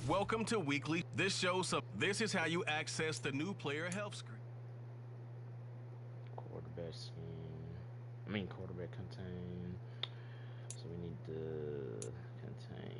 Welcome to Weekly. This is how you access the new player health screen. Quarterback scheme. Quarterback contain. So we need to contain.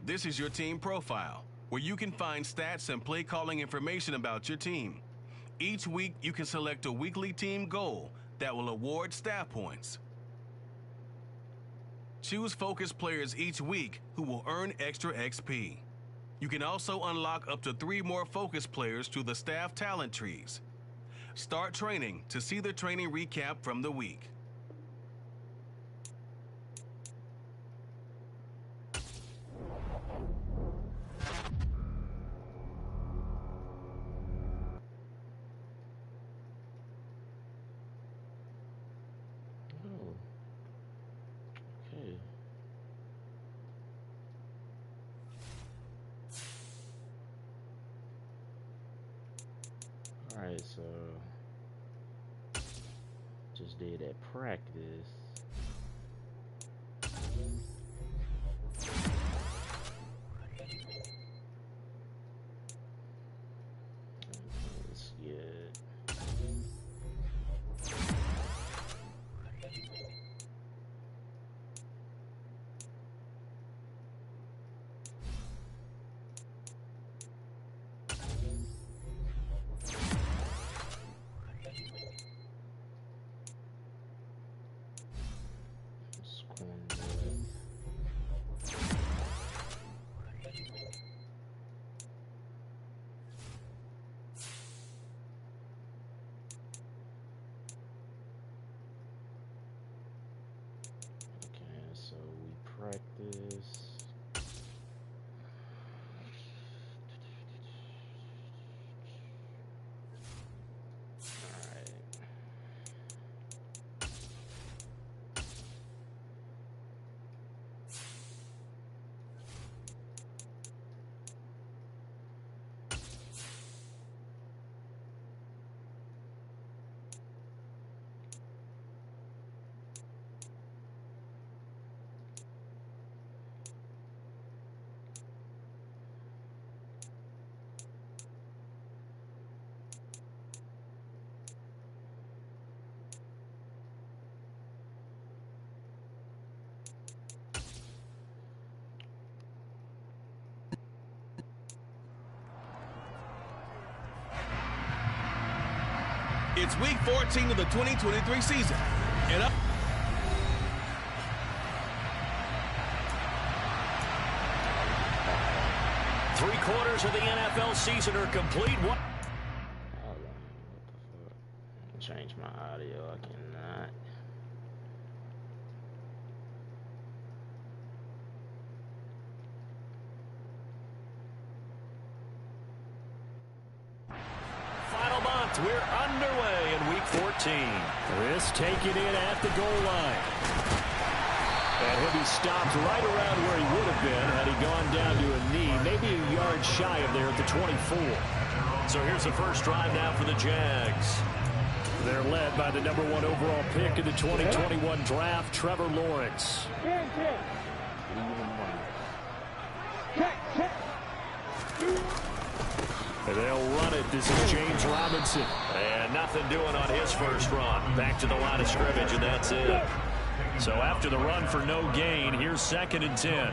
This is your team profile, where you can find stats and play calling information about your team. Each week, you can select a weekly team goal that will award staff points. Choose focus players each week who will earn extra XP. You can also unlock up to 3 more focus players through the staff talent trees. Start training to see the training recap from the week. Alright, so just did at practice. Let's get practice. It's week 14 of the 2023 season. And up. Three-quarters of the NFL season are complete. Hold on. What the fuck? Change my audio. I cannot. We're underway in week 14. Chris taking it at the goal line. And he'll be stopped right around where he would have been had he gone down to a knee, maybe a yard shy of there at the 24. So here's the first drive now for the Jags. They're led by the #1 overall pick in the 2021 draft, Trevor Lawrence. They'll run it. This is James Robinson. And nothing doing on his first run. Back to the line of scrimmage, and that's it. So after the run for no gain, here's 2nd and 10.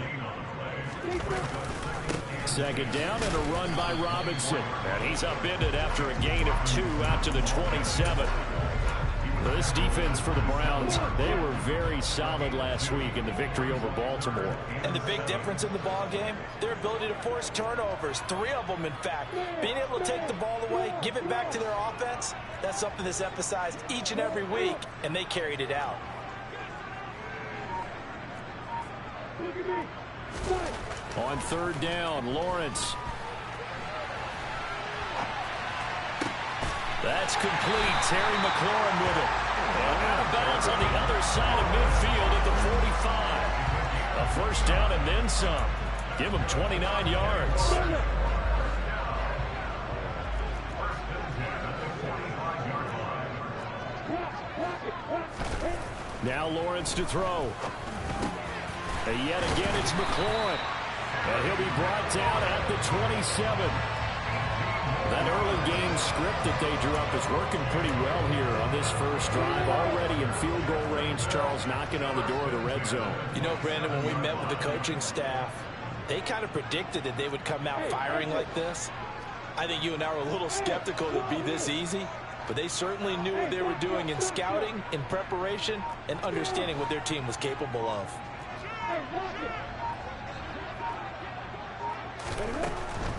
Second down and a run by Robinson. And he's upended after a gain of 2 out to the 27. This defense for the Browns, they were very solid last week in the victory over Baltimore. And the big difference in the ball game, their ability to force turnovers, 3 of them in fact. Being able to take the ball away, give it back to their offense, that's something that's emphasized each and every week, and they carried it out. On 3rd down, Lawrence. That's complete. Terry McLaurin with it. And out of bounds on the other side of midfield at the 45. A first down and then some. Give him 29 yards. Now Lawrence to throw. And yet again it's McLaurin. And he'll be brought down at the 27. That early game script that they drew up is working pretty well here on this first drive. Already in field goal range, Charles knocking on the door of the red zone. You know, Brandon, when we met with the coaching staff, they kind of predicted that they would come out firing like this. I think you and I were a little skeptical that it'd be this easy, but they certainly knew what they were doing in scouting, in preparation, and understanding what their team was capable of.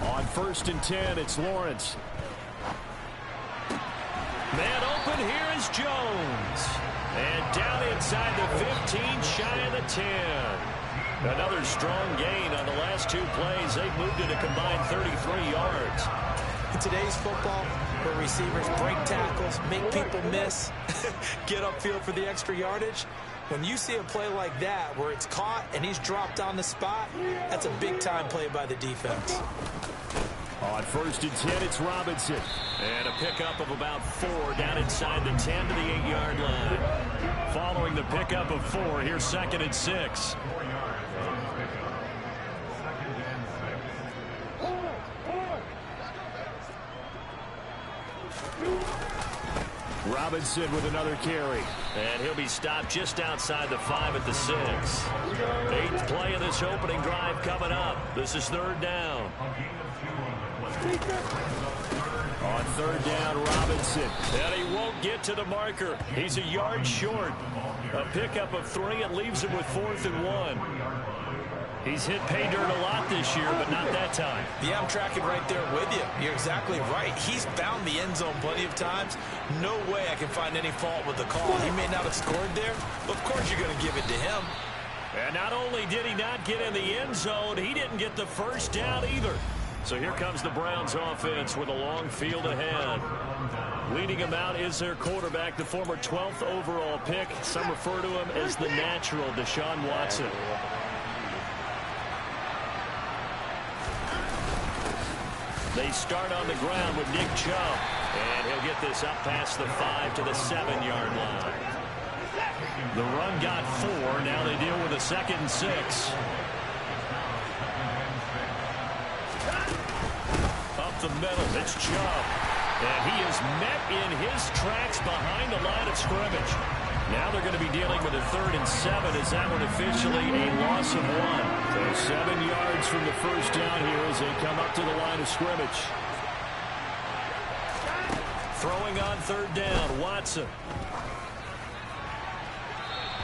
On 1st and 10, it's Lawrence. Man open, here is Jones. And down inside the 15, shy of the 10. Another strong gain on the last two plays. They've moved it a combined 33 yards. In today's football, where receivers break tackles, make people miss, get upfield for the extra yardage, when you see a play like that where it's caught and he's dropped on the spot, that's a big-time play by the defense. On 1st and 10, it's Robinson. And a pickup of about 4 down inside the 10 to the 8-yard line. Following the pickup of 4, here's 2nd and 6. Robinson with another carry. And he'll be stopped just outside the 5 at the 6. 8th play of this opening drive coming up. This is 3rd down. On 3rd down, Robinson. And he won't get to the marker. He's a yard short. A pickup of 3. It leaves him with 4th and 1. He's hit pay dirt a lot this year, but not that time. Yeah, I'm tracking right there with you. You're exactly right. He's found the end zone plenty of times. No way I can find any fault with the call. He may not have scored there, but of course you're going to give it to him. And not only did he not get in the end zone, he didn't get the first down either. So here comes the Browns offense with a long field ahead. Leading him out is their quarterback, the former 12th overall pick. Some refer to him as the natural, Deshaun Watson. They start on the ground with Nick Chubb. And he'll get this up past the 5 to the 7-yard line. The run got 4. Now they deal with a 2nd and 6. Up the middle, it's Chubb. And he is met in his tracks behind the line of scrimmage. Now they're going to be dealing with a 3rd and 7. Is that one officially a loss of 1? So 7 yards from the first down here as they come up to the line of scrimmage. Throwing on 3rd down, Watson.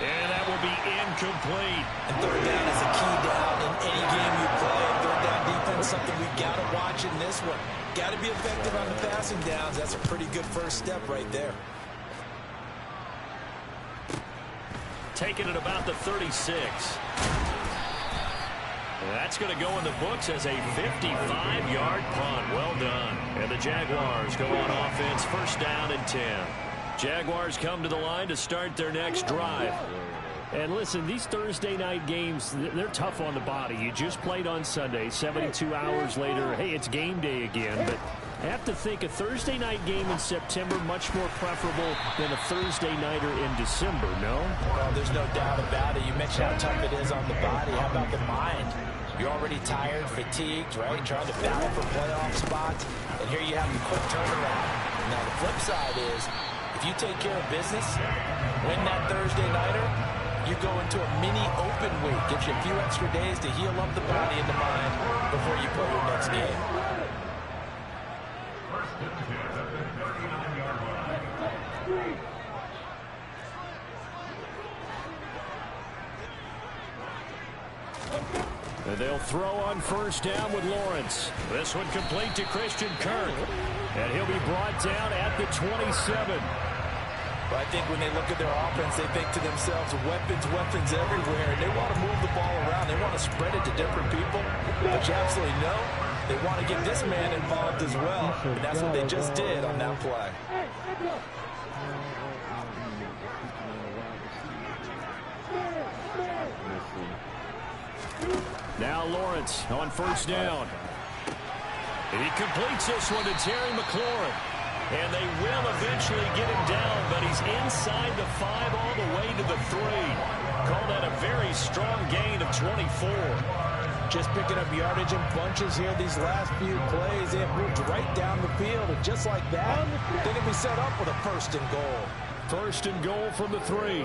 And that will be incomplete. And 3rd down is a key down in any game you play. 3rd down defense, something we got to watch in this one. Got to be effective on the passing downs. That's a pretty good first step right there. Taking it about the 36. That's going to go in the books as a 55-yard punt. Well done. And the Jaguars go on offense, 1st down and 10. Jaguars come to the line to start their next drive. And listen, these Thursday night games, they're tough on the body. You just played on Sunday, 72 hours later, hey, it's game day again. But I have to think a Thursday night game in September much more preferable than a Thursday nighter in December, no? Well, there's no doubt about it. You mentioned how tough it is on the body. How about the mind? You're already tired, fatigued, right? Trying to battle for playoff spots. And here you have the quick turnaround. Now, the flip side is, if you take care of business, win that Thursday nighter, you go into a mini open week. Gives you a few extra days to heal up the body and the mind before you play your next game. And they'll throw on 1st down with Lawrence. This one complete to Christian Kirk. And he'll be brought down at the 27. But I think when they look at their offense, they think to themselves, weapons, weapons everywhere. And they want to move the ball around. They want to spread it to different people. But you absolutely know They want to get this man involved as well, and that's what they just did on that play. Now Lawrence on first down. And he completes this one to Terry McLaurin. And they will eventually get him down, but he's inside the 5 all the way to the 3. Call that a very strong gain of 24. Just picking up yardage in bunches here these last few plays. They have moved right down the field, and just like that, they can be set up with a 1st and goal. 1st and goal from the 3.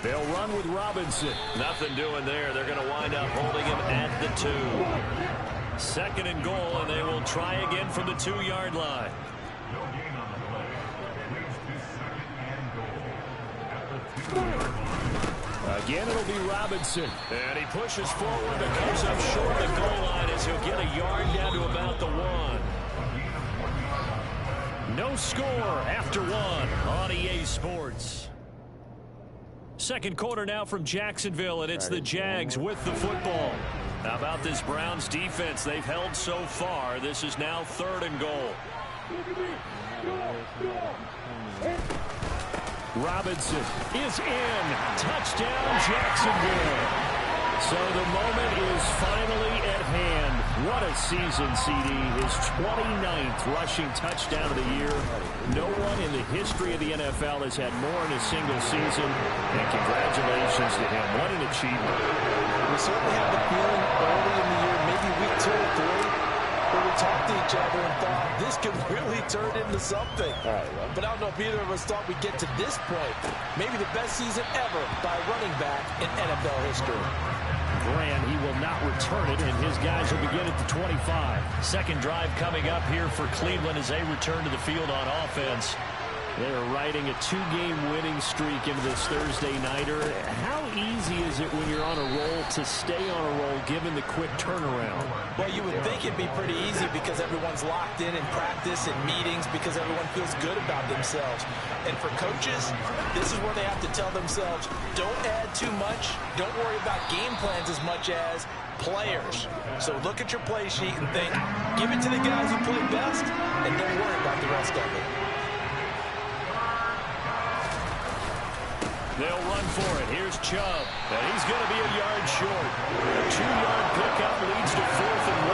They'll run with Robinson. Nothing doing there. They're going to wind up holding him at the 2. 2nd and goal, and they will try again from the 2-yard line. Again, it'll be Robinson. And he pushes forward, but comes up short of the goal line as he'll get a yard down to about the 1. No score after 1 on EA Sports. 2nd quarter now from Jacksonville, and it's the Jags with the football. How about this Browns defense? They've held so far. This is now 3rd and goal. Robinson is in. Touchdown, Jacksonville. So the moment is finally at hand. What a season, CD. His 29th rushing touchdown of the year. No one in the history of the NFL has had more in a single season. And congratulations to him. What an achievement. We certainly had the feeling early in the year, maybe week 2 or 3, where we talked to each other and thought this could really turn into something. But I don't know if either of us thought we'd get to this point. Maybe the best season ever by a running back in NFL history. Grant, he will not return it, and his guys will begin at the 25. 2nd drive coming up here for Cleveland as they return to the field on offense. They're riding a 2-game winning streak into this Thursday nighter. How easy is it when you're on a roll to stay on a roll given the quick turnaround? Well, you would think it'd be pretty easy because everyone's locked in practice and meetings because everyone feels good about themselves. And for coaches, this is where they have to tell themselves, don't add too much. Don't worry about game plans as much as players. So look at your play sheet and think, give it to the guys who play best and don't worry about the rest of it. They'll run for it. Here's Chubb. And he's going to be a yard short. A 2-yard pickup leads to 4th and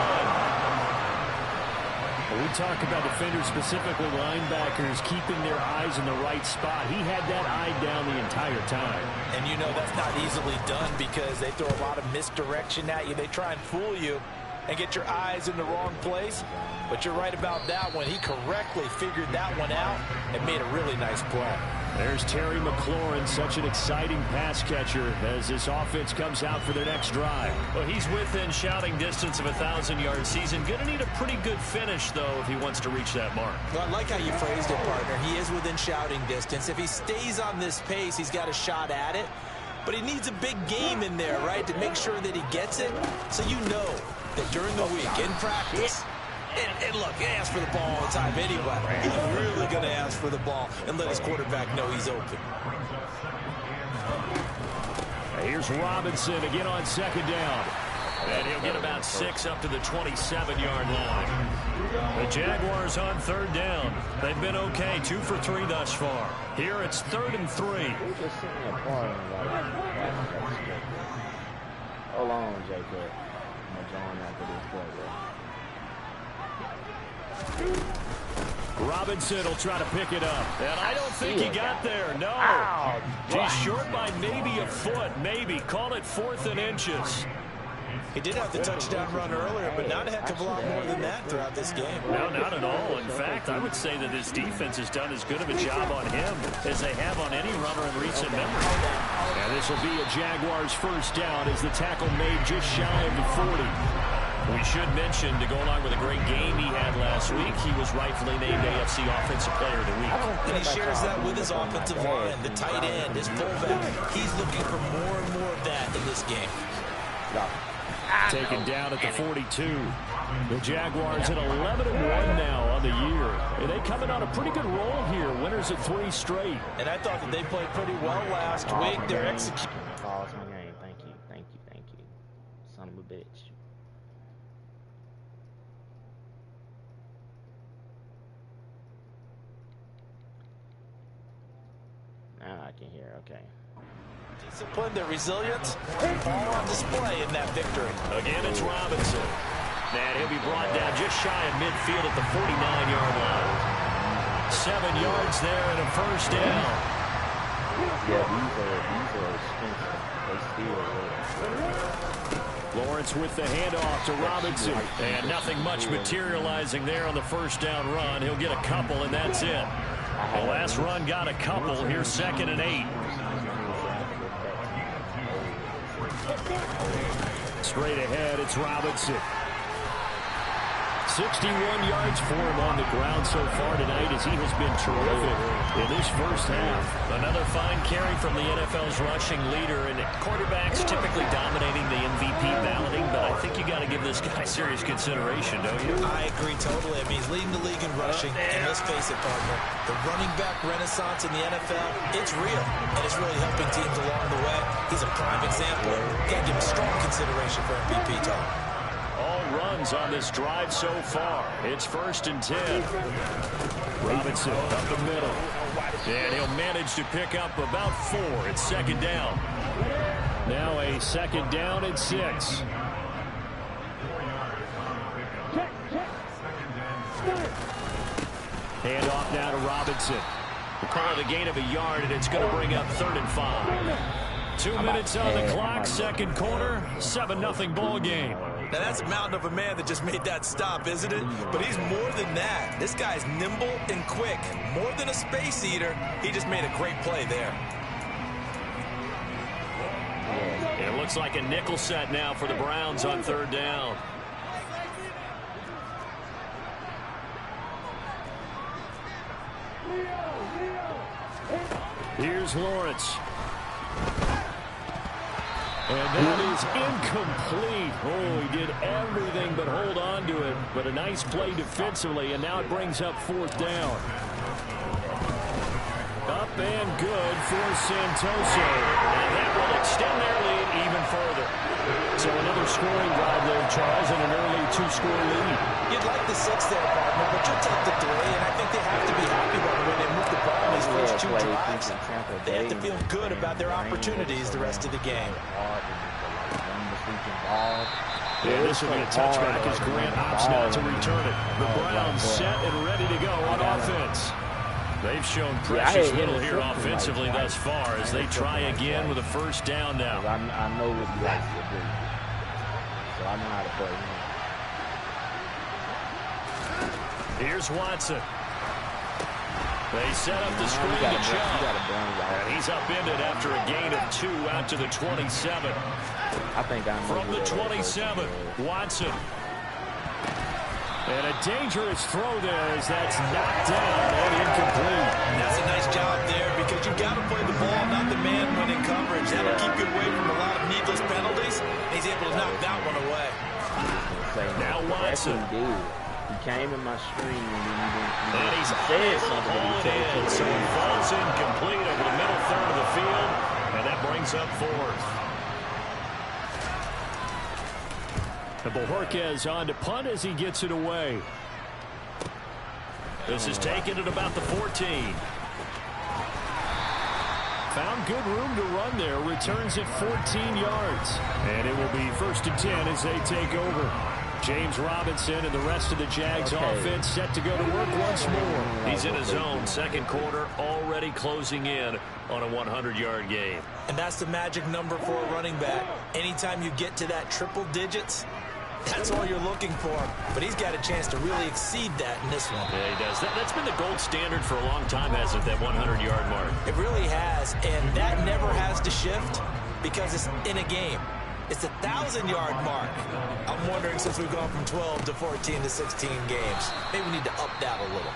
1. When we talk about defenders, specifically linebackers, keeping their eyes in the right spot. He had that eye down the entire time. And you know that's not easily done because they throw a lot of misdirection at you. They try and fool you and get your eyes in the wrong place. But you're right about that one. He correctly figured that one out and made a really nice play. There's Terry McLaurin, such an exciting pass catcher as this offense comes out for their next drive. Well, he's within shouting distance of a 1,000-yard season. Going to need a pretty good finish, though, if he wants to reach that mark. Well, I like how you phrased it, partner. He is within shouting distance. If he stays on this pace, he's got a shot at it. But he needs a big game in there, right, to make sure that he gets it. So you know that during the week, in practice, and look, he asks for the ball all the time anyway. He's really going to ask for the ball and let his quarterback know he's open. Here's Robinson again on 2nd down. And he'll get about 6 up to the 27-yard line. The Jaguars on 3rd down. They've been okay, 2 for 3 thus far. Here it's 3rd and 3. Hold on, Jacob. I'm join after this play, Robinson will try to pick it up. And I don't think he got there. No. He's short by maybe a foot. Maybe. Call it 4th and inches. He did have the touchdown run earlier, but not a heck of a lot more than that throughout this game. No, not at all. In fact, I would say that this defense has done as good of a job on him as they have on any runner in recent memory. And this will be a Jaguars 1st down as the tackle made just shy of the 40. We should mention, to go along with a great game he had last week, he was rightfully named AFC Offensive Player of the Week. And he shares that with his offensive line, the tight end, his fullback. He's looking for more and more of that in this game. Taken down at the 42. The Jaguars at 11-1 now on the year. And they coming on a pretty good roll here. Winners at 3 straight. And I thought that they played pretty well last week. Their execution. Pause my game. Thank you. Thank you. Thank you. Son of a bitch. Now I can hear. Okay. Discipline, their resilience, all on display in that victory. Again, it's Robinson. And he'll be brought down just shy of midfield at the 49-yard line. 7 yards there and a first down. Yeah, these are expensive. They still work. Lawrence with the handoff to Robinson. And nothing much materializing there on the first down run. He'll get a couple, and that's it. The last run got a couple. Here's 2nd and 8. Straight ahead, it's Robinson. 61 yards for him on the ground so far tonight as he has been terrific in this first half. Another fine carry from the NFL's rushing leader, and quarterbacks typically dominating the MVP balloting, but I think you got to give this guy serious consideration, don't you? I agree totally. I mean, he's leading the league in rushing, and let's face it, partner, the running back renaissance in the NFL, it's real, and it's really helping teams along the way. He's a prime example. Got to give him strong consideration for MVP talk. Runs on this drive so far. It's 1st and 10. Robinson up the middle. And he'll manage to pick up about 4. It's 2nd down. Now a 2nd down and 6. Hand off now to Robinson. We'll call it a gain of a yard, and it's going to bring up 3rd and 5. 2 minutes on the clock, 2nd quarter, 7-0 ball game. Now, that's a mountain of a man that just made that stop, isn't it? But he's more than that. This guy's nimble and quick. More than a space eater, he just made a great play there. It looks like a nickel set now for the Browns on 3rd down. Here's Lawrence. And that is incomplete. Oh, he did everything but hold on to it. But a nice play defensively, and now it brings up 4th down. Up and good for Santoso. And that will extend their lead even further. So another scoring drive there, Charles, and an early 2-score lead. You'd like the 6 there, partner, but you'll take the 3, and I think they have to be happy about the way they move the ball in these first 2 drives. They have to feel good about their opportunities the rest of the game. Yeah, this will be a touchback as Grant opts not to return it. The Browns set and ready to go on offense. They've shown precious little here offensively thus far as they try again with a 1st down now. I know what he likes to do, so I know how to play him. Here's Watson. They set up the screen to jump. And he's upended after a gain of 2 out to the 27. I think I know from the 27, Watson. And a dangerous throw there as that's knocked down and incomplete. That's a nice job there because you've got to play the ball, not the man when in coverage. That'll keep you away from a lot of needless penalties. He's able to knock that one away. Now Watson. He came in my screen and he's said something. So he falls incomplete over the middle third of the field, and that brings up 4th. Bojorquez on to punt as he gets it away. This is taken at about the 14. Found good room to run there. Returns at 14 yards. And it will be 1st and 10 as they take over. James Robinson and the rest of the Jags offense set to go to work once more. He's in his own 2nd quarter, already closing in on a 100-yard game. And that's the magic number for a running back. Anytime you get to that triple digits, that's all you're looking for. But he's got a chance to really exceed that in this one. Yeah, he does. That's been the gold standard for a long time, hasn't it, that 100-yard mark? It really has, and that never has to shift because it's in a game. It's the 1,000-yard mark. I'm wondering, since we've gone from 12 to 14 to 16 games, maybe we need to up that a little.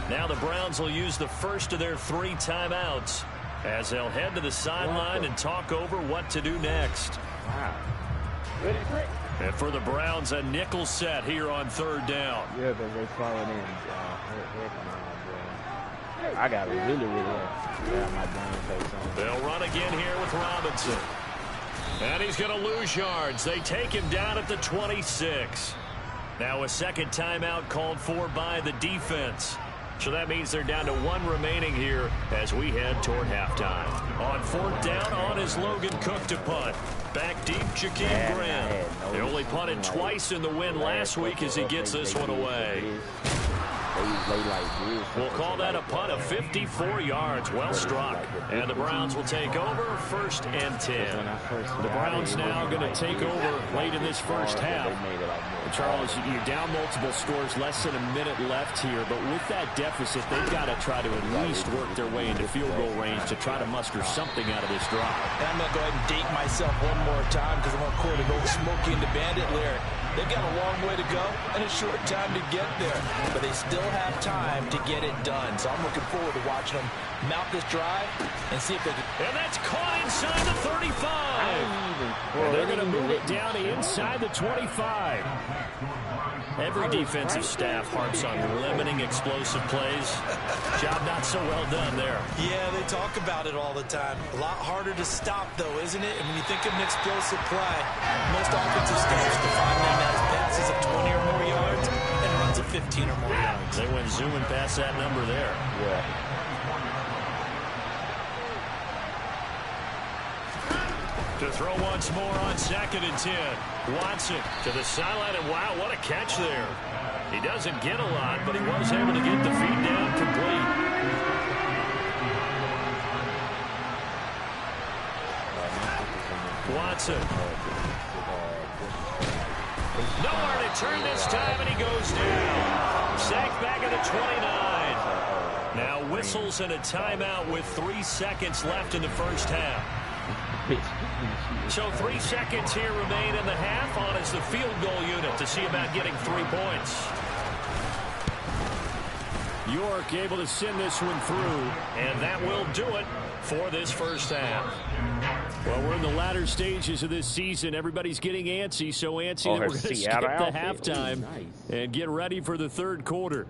Now the Browns will use the first of their 3 timeouts as they'll head to the sideline and talk over what to do next. Wow. And for the Browns, a nickel set here on third down. Yeah, but they falling in. I got really have my brain face on. They'll run again here with Robinson. And he's going to lose yards. They take him down at the 26. Now a second timeout called for by the defense. So that means they're down to 1 remaining here as we head toward halftime. On fourth down, on is Logan Cook to punt. Back deep, Jakeem Grant. They only punted twice in the win last week as he gets this one away. We'll call that a punt of 54 yards. Well struck. And the Browns will take over 1st and 10. The Browns now going to take over late in this first half. Charles, you're down multiple scores, less than a minute left here. But with that deficit, they've got to try to at least work their way into field goal range to try to muster something out of this drive. And I'm going to go ahead and date myself one more time because I'm going to quote an old Smokey and the Bandit lyric. They've got a long way to go and a short time to get there, but they still have time to get it done. So I'm looking forward to watching them mount this drive and see if they can. And that's caught inside the 35. And they're going to move it down to inside the 25. Every defensive staff harps on limiting explosive plays. Job not so well done there. Yeah, they talk about it all the time. A lot harder to stop, though, isn't it? And when you think of an explosive play, most offensive staffs define them as passes of 20 or more yards and runs of 15 or more yards. They went zooming past that number there. Yeah. To throw once more on 2nd and 10. Watson to the sideline, and wow, what a catch there. He doesn't get a lot, but he was able to get the feed down complete. Watson. Nowhere to turn this time, and he goes down. Sacked back at the 29. Now whistles and a timeout with 3 seconds left in the first half. So 3 seconds here remain in the half. On is the field goal unit to see about getting 3 points. York able to send this one through, and that will do it for this first half. Well, we're in the latter stages of this season. Everybody's getting antsy, so antsy that we're going to skip the halftime and get ready for the third quarter.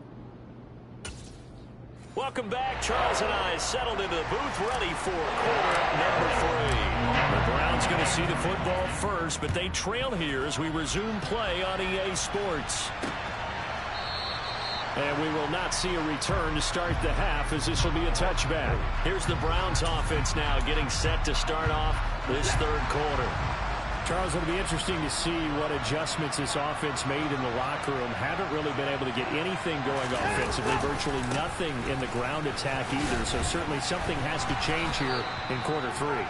Welcome back. Charles and I settled into the booth, ready for quarter number 3. The Browns going to see the football first, but they trail here as we resume play on EA Sports. And we will not see a return to start the half, as this will be a touchback. Here's the Browns offense now getting set to start off this third quarter. Charles, it'll be interesting to see what adjustments this offense made in the locker room. Haven't really been able to get anything going offensively, virtually nothing in the ground attack either. So certainly something has to change here in quarter 3.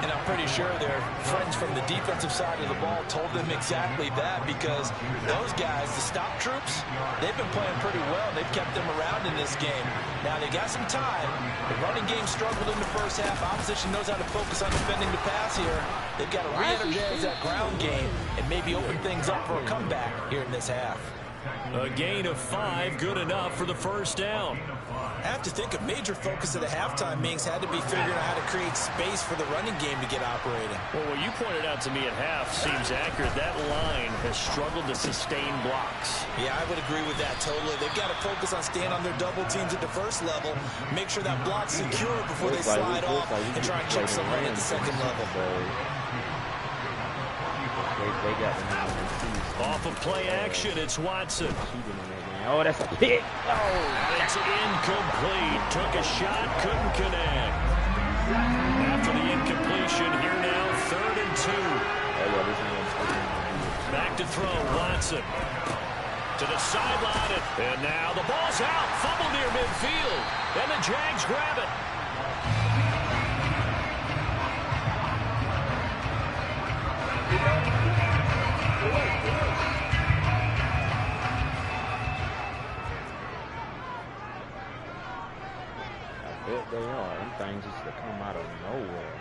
And I'm pretty sure their friends from the defensive side of the ball told them exactly that, because those guys, the stop troops, they've been playing pretty well. And they've kept them around in this game. Now they got some time. The running game struggled in the first half. Opposition knows how to focus on defending the pass here. They've got to re-energize that ground game and maybe open things up for a comeback here in this half. A gain of 5, good enough for the first down. I have to think a major focus of the halftime, Minks, had to be figuring out how to create space for the running game to get operating. Well, what you pointed out to me at half seems accurate. That line has struggled to sustain blocks. Yeah, I would agree with that totally. They've got to focus on staying on their double teams at the first level, make sure that block's secure before they slide off and try and check some run at the second level. They got the off of play action, it's Watson. Oh, that's a pick. Oh, it's incomplete. Took a shot, couldn't connect. After the incompletion, here now, 3rd and 2. Back to throw, Watson. To the sideline, and now the ball's out. Fumble near midfield, and the Jags grab it. They are. Them things just to come out of nowhere.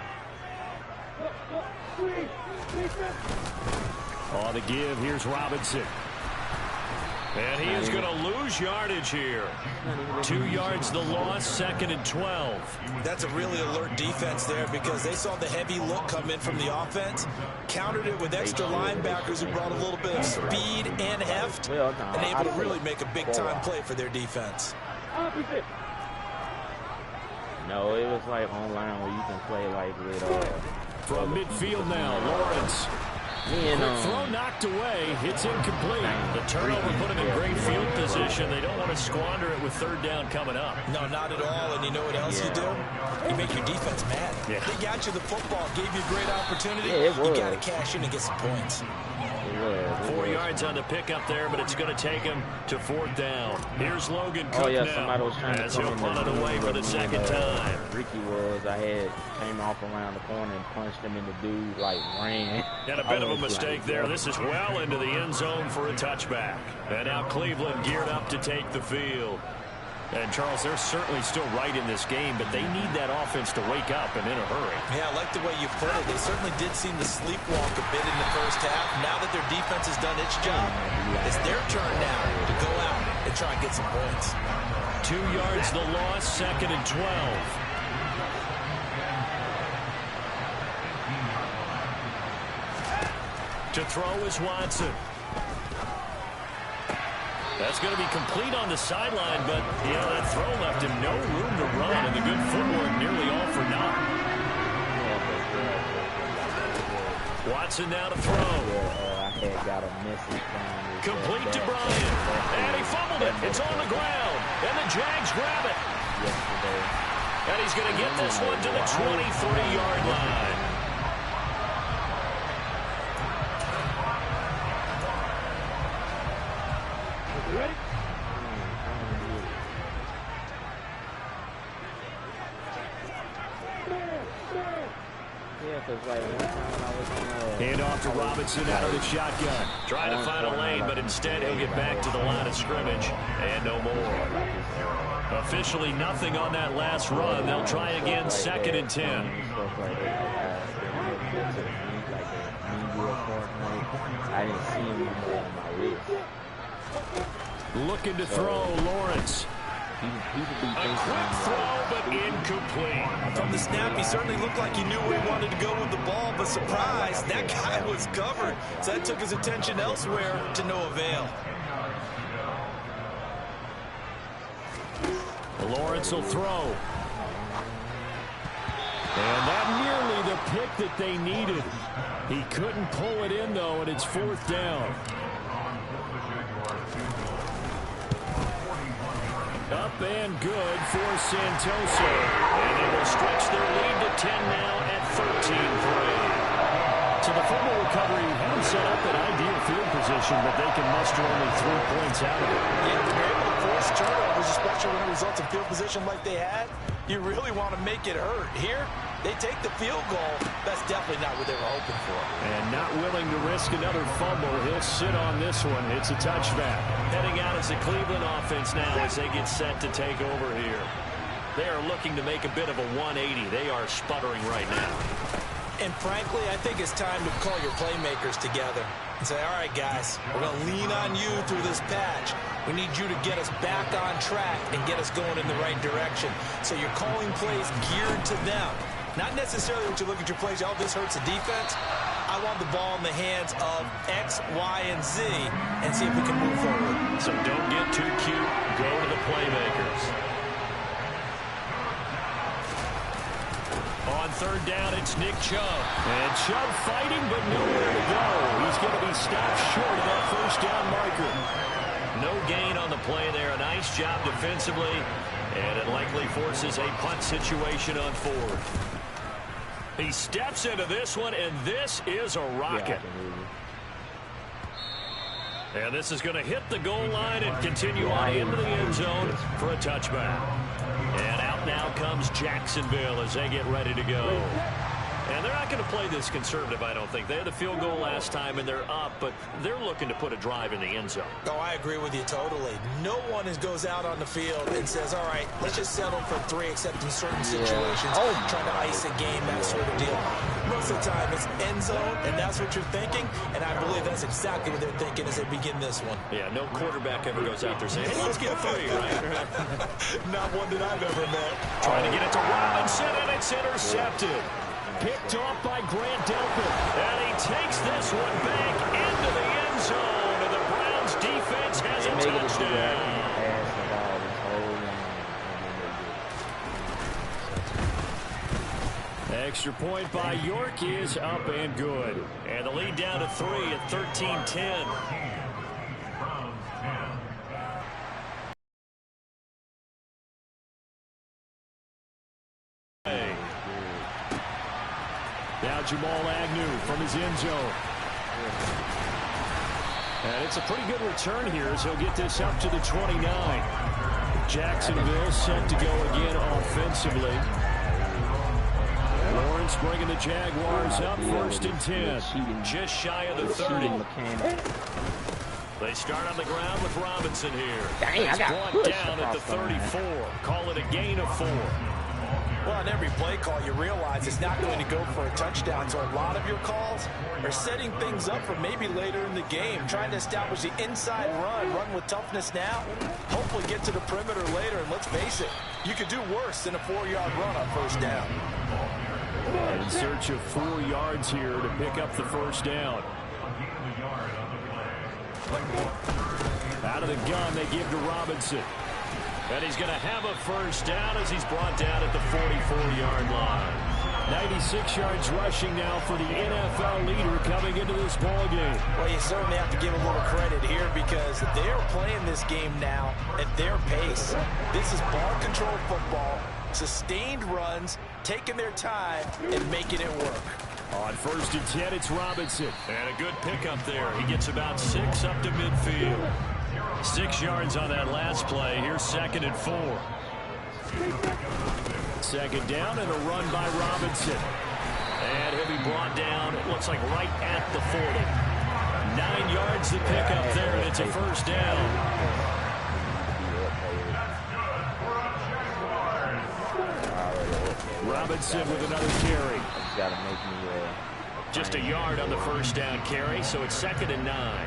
On the give, here's Robinson. And he is going to lose yardage here. 2 yards the loss, 2nd and 12. That's a really alert defense there because they saw the heavy look come in from the offense, countered it with extra linebackers who brought a little bit of speed and heft, and able to really make a big-time play for their defense. No, it was like online where you can play like with from midfield now, Lawrence. Quick throw knocked away. It's incomplete. The turnover put him in great field position. They don't want to squander it with 3rd down coming up. No, not at all. And you know what else you do? You make your defense mad. Yeah. They got you the football, gave you a great opportunity. You got to cash in and get some points. 4 yards on the pickup there, but it's going to take him to 4th down. Here's Logan Cook now as he'll punt it away for the 2nd time. Ricky came off around the corner and punched him, and the dude like ran. And a bit of a mistake there. This is well into the end zone for a touchback. And now Cleveland geared up to take the field. And, Charles, they're certainly still right in this game, but they need that offense to wake up and in a hurry. Yeah, I like the way you put it. They certainly did seem to sleepwalk a bit in the first half. Now that their defense has done its job, it's their turn now to go out and try and get some points. 2 yards the loss, 2nd and 12. To throw is Watson. That's going to be complete on the sideline, but, you know, that throw left him no room to run, and the good footwork nearly all for naught. Watson now to throw. Complete to Bryant. And he fumbled it. It's on the ground. And the Jags grab it. And he's going to get this one to the 23-yard line. Hand off to Robinson out of the shotgun. Trying to find a lane, but instead he'll get back to the line of scrimmage. And no more. Officially nothing on that last run. They'll try again, 2nd and 10. Looking to throw, Lawrence. A quick throw, but incomplete. From the snap, he certainly looked like he knew where he wanted to go with the ball, but surprise, that guy was covered. So that took his attention elsewhere to no avail. Lawrence will throw. And that nearly the pick that they needed. He couldn't pull it in, though, and it's 4th down. Up and good for Santoso. And they will stretch their lead to 10 now at 13-3. So the fumble recovery haven't set up an ideal field position, but they can muster only 3 points out of it. Yeah, they're able to force turnovers, especially when it results in field position like they had. You really want to make it hurt. Here, they take the field goal. That's definitely not what they were hoping for. And not willing to risk another fumble. He'll sit on this one. It's a touchback. Heading out as the Cleveland offense now as they get set to take over here. They are looking to make a bit of a 180. They are sputtering right now. And frankly, I think it's time to call your playmakers together and say, all right, guys, we're going to lean on you through this patch. We need you to get us back on track and get us going in the right direction. So you're calling plays geared to them. Not necessarily when you look at your plays, oh, this hurts the defense. I want the ball in the hands of X, Y, and Z and see if we can move forward. So don't get too cute. Go to the playmakers. On 3rd down, it's Nick Chubb. And Chubb fighting, but nowhere to go. He's going to be stopped short of that 1st down marker. No gain on the play there. A nice job defensively. And it likely forces a punt situation on 4th. He steps into this one, and this is a rocket. And this is going to hit the goal line and continue on into the end zone for a touchback. And out now comes Jacksonville as they get ready to go. And they're not going to play this conservative, I don't think. They had the field goal last time, and they're up, but they're looking to put a drive in the end zone. Oh, I agree with you totally. No one goes out on the field and says, all right, let's just settle for 3, except in certain situations, trying to ice a game, that sort of deal. Most of the time, it's end zone, and that's what you're thinking, and I believe that's exactly what they're thinking as they begin this one. Yeah, no quarterback ever goes out there saying, hey, let's get 3, right? Not one that I've ever met. Trying to get it to Robinson, and it's intercepted. Picked off by Grant Delpit. And he takes this one back into the end zone. And the Browns defense has a touchdown. Extra point by York is up and good. And the lead down to 3 at 13-10. Now Jamal Agnew from his end zone. And it's a pretty good return here as he'll get this up to the 29. Jacksonville set to go again offensively. Lawrence bringing the Jaguars up 1st and 10. Just shy of the 30. They start on the ground with Robinson here. It's brought down at the 34. Call it a gain of 4. Well, on every play call, you realize it's not going to go for a touchdown. So a lot of your calls are setting things up for maybe later in the game, trying to establish the inside run with toughness now, hopefully get to the perimeter later. And let's face it, you could do worse than a 4-yard run on 1st down. In search of 4 yards here to pick up the 1st down. Out of the gun, they give to Robinson. And he's going to have a 1st down as he's brought down at the 44-yard line. 96 yards rushing now for the NFL leader coming into this ballgame. Well, you certainly have to give a little credit here because they're playing this game now at their pace. This is ball control football, sustained runs, taking their time and making it work. On 1st and 10, it's Robinson. And a good pickup there. He gets about 6 up to midfield. 6 yards on that last play. Here's 2nd and 4. 2nd down and a run by Robinson. And he'll be brought down, it looks like right at the 40. 9 yards to pick up there, and it's a 1st down. Robinson with another carry. Just a yard on the 1st down carry, so it's 2nd and 9.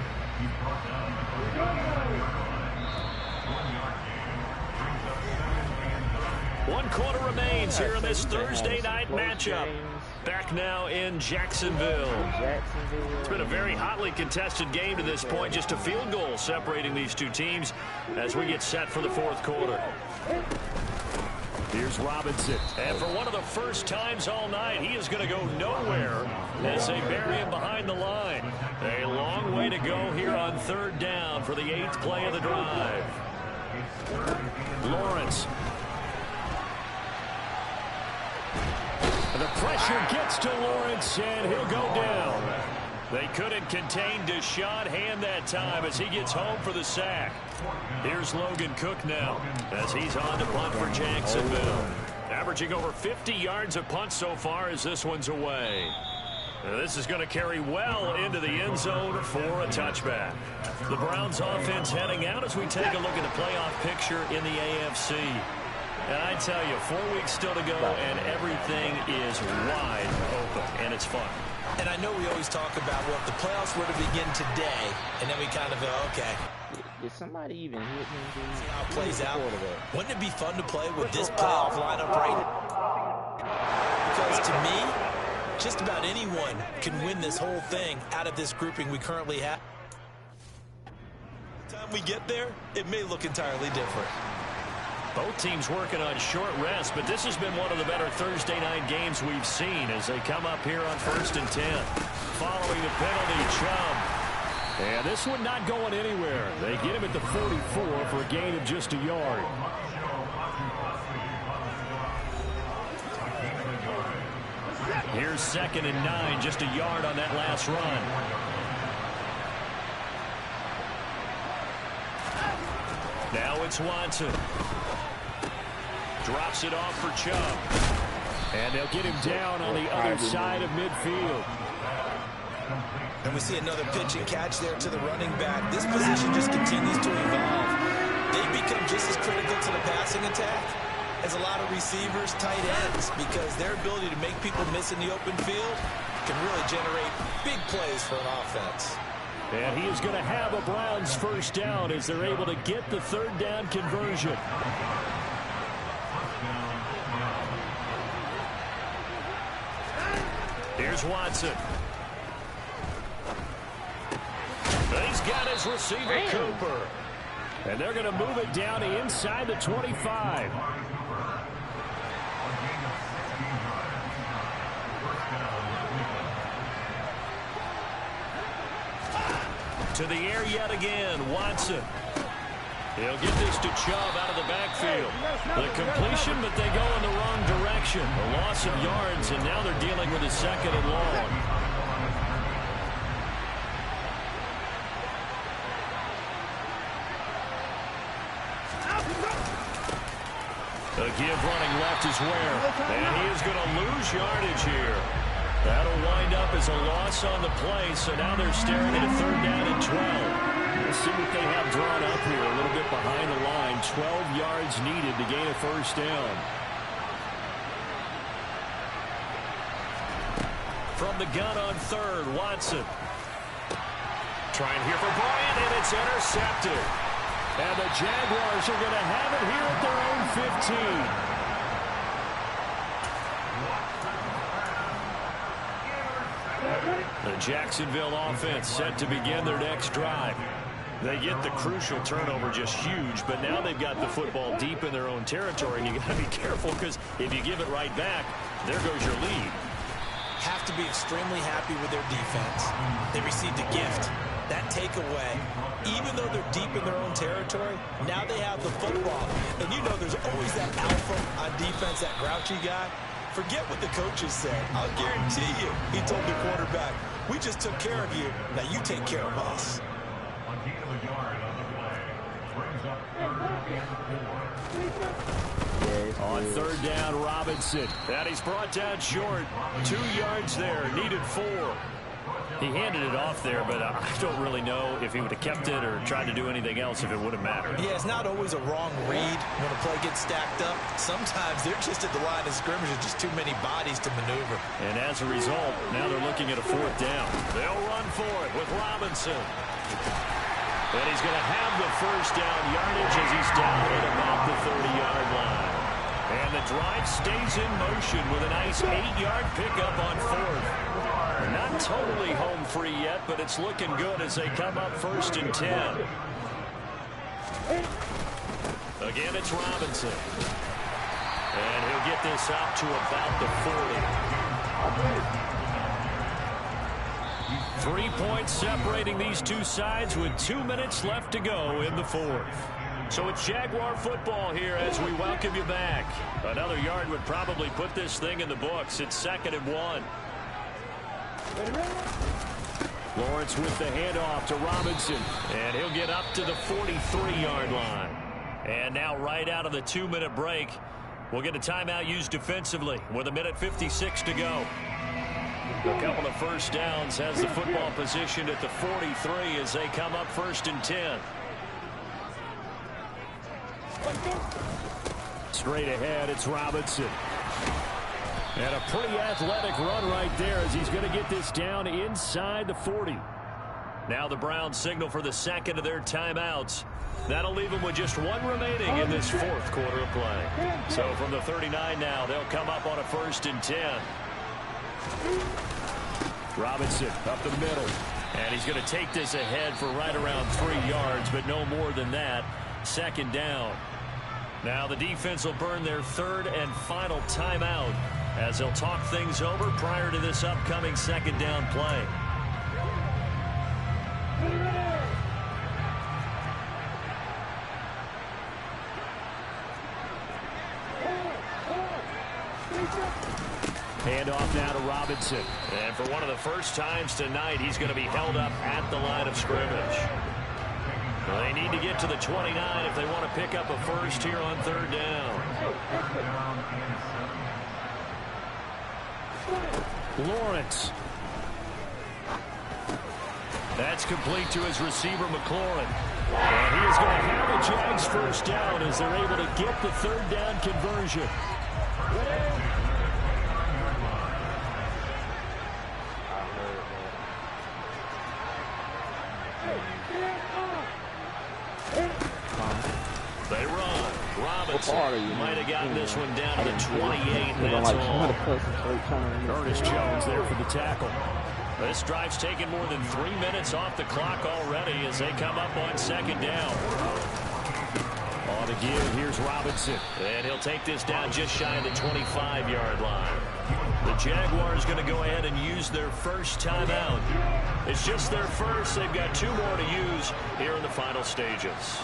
1 quarter remains here in this Thursday night matchup. Back now in Jacksonville. It's been a very hotly contested game to this point. Just a field goal separating these two teams as we get set for the 4th quarter. Here's Robinson. And for one of the first times all night, he is going to go nowhere as they bury him behind the line. A long way to go here on 3rd down for the 8th play of the drive. Lawrence. The pressure gets to Lawrence, and he'll go down. They couldn't contain Deshaun Hand that time as he gets home for the sack. Here's Logan Cook now as he's on to punt for Jacksonville. Averaging over 50 yards a punt so far as this one's away. Now this is going to carry well into the end zone for a touchback. The Browns offense heading out as we take a look at the playoff picture in the AFC. And I tell you, 4 weeks still to go, and everything is wide open, and it's fun. And I know we always talk about, well, if the playoffs were to begin today, and then we kind of go, okay. Did somebody even hit him? See how it plays out. Wouldn't it be fun to play with this playoff lineup right now? Because to me, just about anyone can win this whole thing out of this grouping we currently have. By the time we get there, it may look entirely different. Both teams working on short rest, but this has been one of the better Thursday night games we've seen as they come up here on 1st and 10. Following the penalty, Chubb. And this one not going anywhere. They get him at the 44 for a gain of just a yard. Here's 2nd and 9, just a yard on that last run. Now it's Watson. Drops it off for Chubb. And they'll get him down on the other side of midfield. And we see another pitch and catch there to the running back. This position just continues to evolve. They become just as critical to the passing attack as a lot of receivers, tight ends, because their ability to make people miss in the open field can really generate big plays for an offense. And he is going to have a Browns first down as they're able to get the third down conversion. Here's Watson. He's got his receiver, Cooper. And they're going to move it down to inside the 25. To the air yet again, Watson. He'll get this to Chubb out of the backfield. The completion, but they go in the wrong direction. A loss of yards, and now they're dealing with a second and long. The give running left is where. And he is going to lose yardage here. That'll wind up as a loss on the play, so now they're staring at a third down and 12. Let's see what they have drawn up here. A little bit behind the line. 12 yards needed to gain a first down. From the gun on third, Watson. Trying here for Bryant, and it's intercepted. And the Jaguars are going to have it here at their own 15. The Jacksonville offense set to begin their next drive. They get the crucial turnover, just huge, but now they've got the football deep in their own territory, and you got to be careful because if you give it right back, there goes your lead. Have to be extremely happy with their defense. They received a gift. That takeaway, even though they're deep in their own territory, now they have the football. And you know there's always that alpha on defense, that grouchy guy. Forget what the coaches said. I'll guarantee you, he told the quarterback, we just took care of you. Now you take care of us. On third down, Robinson. And he's brought down short. 2 yards there. Needed 4. He handed it off there, but I don't really know if he would have kept it or tried to do anything else if it would have mattered. Yeah, it's not always a wrong read when a play gets stacked up. Sometimes they're just at the line of scrimmage with just too many bodies to maneuver. And as a result, now they're looking at a fourth down. They'll run for it with Robinson. And he's going to have the first down yardage as he's down at about the 30-yard line. And the drive stays in motion with a nice 8-yard pickup on fourth. Not totally home free yet, but it's looking good as they come up first and 10. Again, it's Robinson. And he'll get this up to about the 40. 3 points separating these two sides with 2 minutes left to go in the fourth. So it's Jaguar football here as we welcome you back. Another yard would probably put this thing in the books. It's 2nd and 1. Lawrence with the handoff to Robinson. And he'll get up to the 43-yard line. And now right out of the 2-minute break, we'll get a timeout used defensively with 1:56 to go. A couple of first downs has the football positioned at the 43 as they come up first and 10. Straight ahead, it's Robinson. And a pretty athletic run right there as he's going to get this down inside the 40. Now the Browns signal for the second of their timeouts. That'll leave them with just 1 remaining in this fourth quarter of play. So from the 39 now, they'll come up on a first and 10. Robinson up the middle. And he's going to take this ahead for right around 3 yards, but no more than that. 2nd down. Now the defense will burn their 3rd and final timeout as they'll talk things over prior to this upcoming 2nd down play. Handoff now to Robinson. And for one of the first times tonight, he's going to be held up at the line of scrimmage. Well, they need to get to the 29 if they want to pick up a first here on 3rd down. Lawrence. That's complete to his receiver, McLaurin. And he is going to have a Jags first down as they're able to get the third down conversion. They run. Robinson might have gotten this one down to the 28, and that's all. Ernest Jones there for the tackle. This drive's taken more than 3 minutes off the clock already as they come up on second down. On the give, here's Robinson. And he'll take this down just shy of the 25-yard line. The Jaguars going to go ahead and use their first timeout. It's just their first. They've got 2 more to use here in the final stages.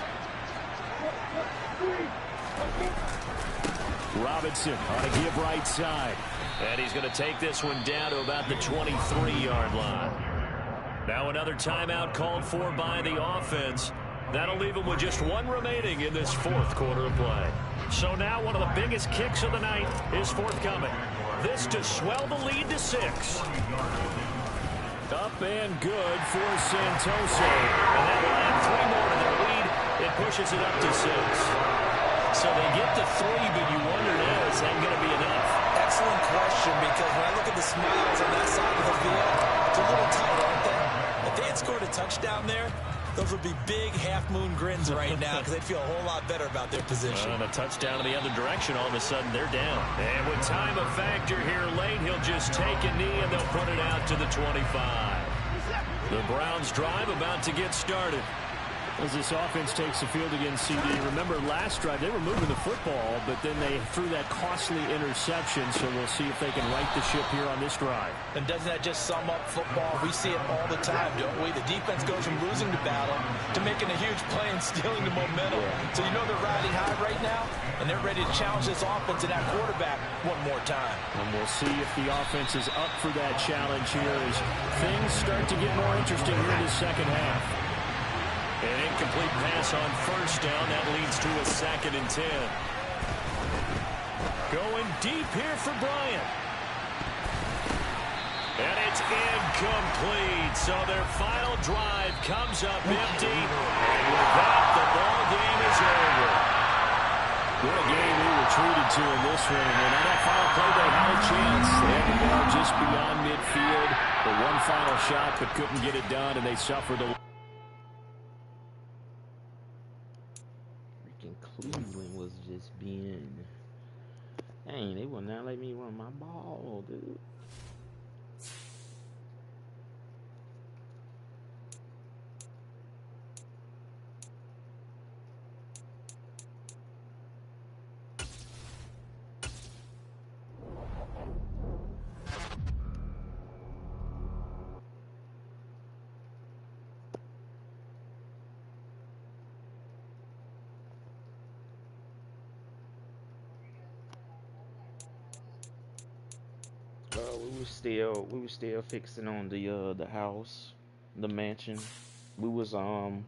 Robinson on a give right side. And he's going to take this one down to about the 23-yard line. Now another timeout called for by the offense. That'll leave him with just 1 remaining in this 4th quarter of play. So now one of the biggest kicks of the night is forthcoming. This to swell the lead to 6. Up and good for Santoso. And that will add 3 more to their lead. It pushes it up to 6. So they get to 3, but you wonder now, is that going to be enough? Excellent question, because when I look at the smiles on that side of the field, it's a little tight, aren't they? If they had scored a touchdown there, those would be big half-moon grins right now because they'd feel a whole lot better about their position. And a touchdown in the other direction, all of a sudden they're down. And with time a factor here late, he'll just take a knee and they'll put it out to the 25. The Browns drive about to get started. As this offense takes the field against CD, remember last drive they were moving the football, but then they threw that costly interception, so we'll see if they can right the ship here on this drive. And doesn't that just sum up football? We see it all the time, don't we? The defense goes from losing the battle to making a huge play and stealing the momentum. So you know they're riding high right now, and they're ready to challenge this offense and that quarterback one more time. And we'll see if the offense is up for that challenge here as things start to get more interesting here in the second half. An incomplete pass on first down. That leads to a 2nd and 10. Going deep here for Bryant. And it's incomplete. So their final drive comes up empty. And with that, the ball game is over. What a game we were treated to in this one. And on that final play, they had a chance. They had the ball just beyond midfield. The one final shot, but couldn't get it done, and they suffered a Cleveland was just being, dang, they will not let me run my ball, dude. We were still fixing on the house, the mansion. We was adding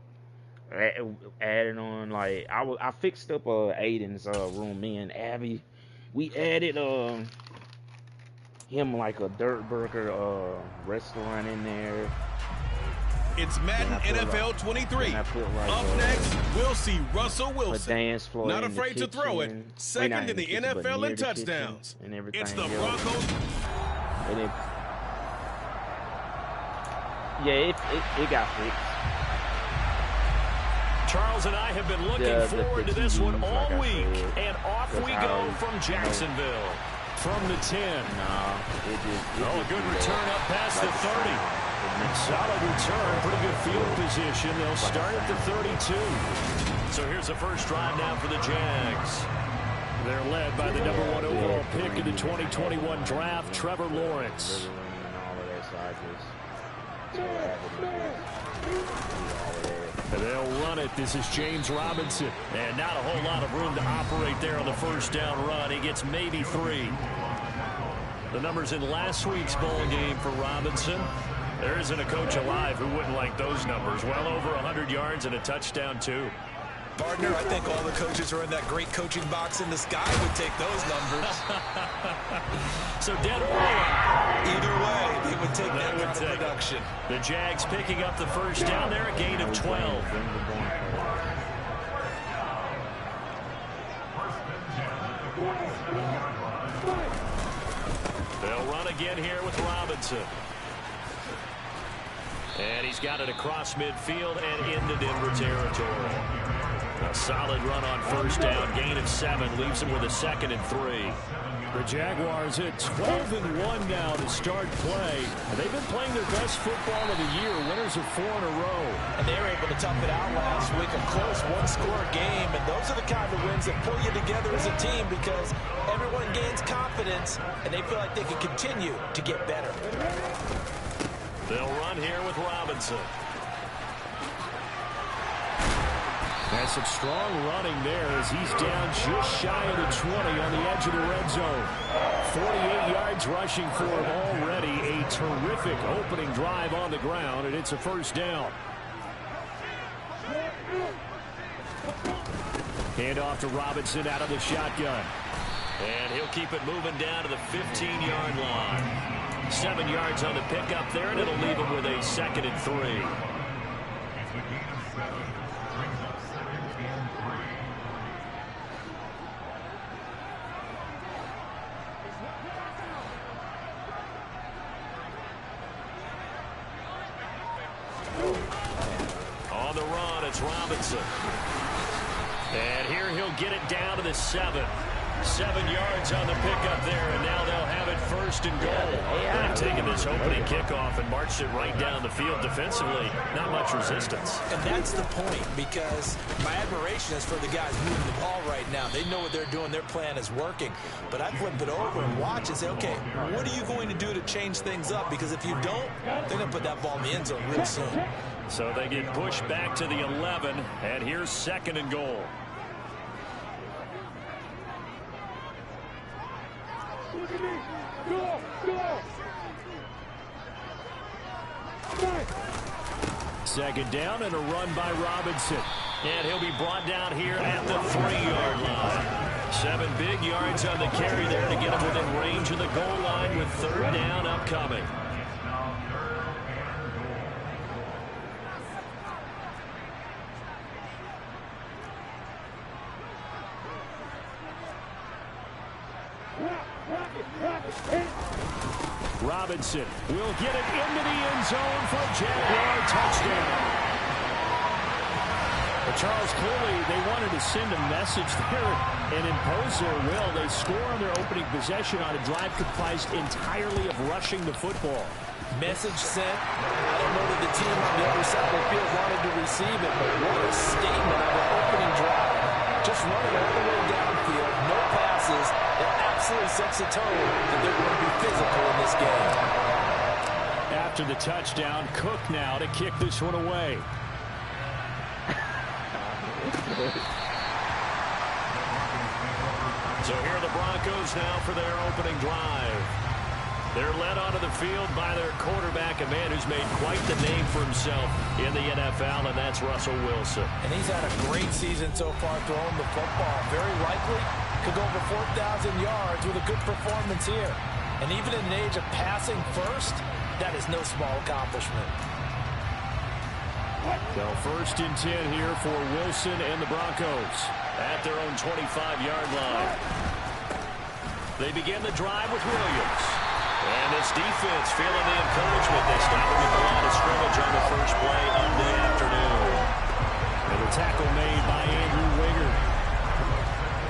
on, like, I fixed up Aiden's room. Me and Abby, we added him like a dirt burger restaurant in there. It's Madden NFL 23. Up next, we'll see Russell Wilson. Dance floor, not afraid to throw it. Second in the NFL in touchdowns. It's the Broncos. And it got fixed. Charles and I have been looking forward to this one all week. And off we go from Jacksonville. From the 10. A good return up past the 30. Solid return, pretty good field position. They'll start at the 32. So here's the first drive now for the Jags. They're led by the #1 overall pick in the 2021 draft, Trevor Lawrence. And they'll run it. This is James Robinson. And not a whole lot of room to operate there on the first down run. He gets maybe 3. The numbers in last week's bowl game for Robinson. There isn't a coach alive who wouldn't like those numbers. Well over 100 yards and a touchdown, too. Partner, I think all the coaches who are in that great coaching box in the sky would take those numbers. So dead ball. would take that kind of production. The Jags picking up the first down there, a gain of 12. They'll run again here with Robinson. And he's got it across midfield and into Denver territory. A solid run on first down, gain of 7, leaves him with a 2nd and 3. The Jaguars at 12-1 now to start play. They've been playing their best football of the year, winners of 4 in a row. And they were able to tough it out last week, a close one-score game. And those are the kind of wins that pull you together as a team because everyone gains confidence and they feel like they can continue to get better. They'll run here with Robinson. That's some strong running there as he's down just shy of the 20 on the edge of the red zone. 48 yards rushing for him already. A terrific opening drive on the ground, and it's a first down. Hand off to Robinson out of the shotgun. And he'll keep it moving down to the 15-yard line. 7 yards on the pickup there, and it'll leave him with a 2nd and 3. On the run, it's Robinson. And here he'll get it down to the 7. 7 yards on the pickup there, and now they'll have it 1st and goal. They've taken this opening kickoff and marched it right down the field defensively. Not much resistance. And that's the point, because my admiration is for the guys moving the ball right now. They know what they're doing. Their plan is working. But I flip it over and watch and say, okay, what are you going to do to change things up? Because if you don't, they're going to put that ball in the end zone real soon. So they get pushed back to the 11, and here's 2nd and goal. Second down and a run by Robinson. And he'll be brought down here at the 3-yard line. 7 big yards on the carry there to get him within range of the goal line with 3rd down upcoming. Robinson will get it into the end zone for a Jaguar touchdown. But Charles, clearly they wanted to send a message there and impose their will. They score on their opening possession on a drive comprised entirely of rushing the football. Message sent. I don't know that the team on the other side of the field wanted to receive it, but what a statement of an opening drive. Just running all the way downfield, no passes. That absolutely sets the tone that they're going to be physical in this game. After the touchdown, Cook now to kick this one away. So here are the Broncos now for their opening drive. They're led onto the field by their quarterback, a man who's made quite the name for himself in the NFL, and that's Russell Wilson. And he's had a great season so far throwing the football. Very likely could go over 4,000 yards with a good performance here. And even in an age of passing first, that is no small accomplishment. So 1st and 10 here for Wilson and the Broncos At their own 25-yard line. They begin the drive with Williams. And this defense feeling the encouragement. They stop him at the line of scrimmage on the first play of the afternoon. And the tackle made by Andrew Winger.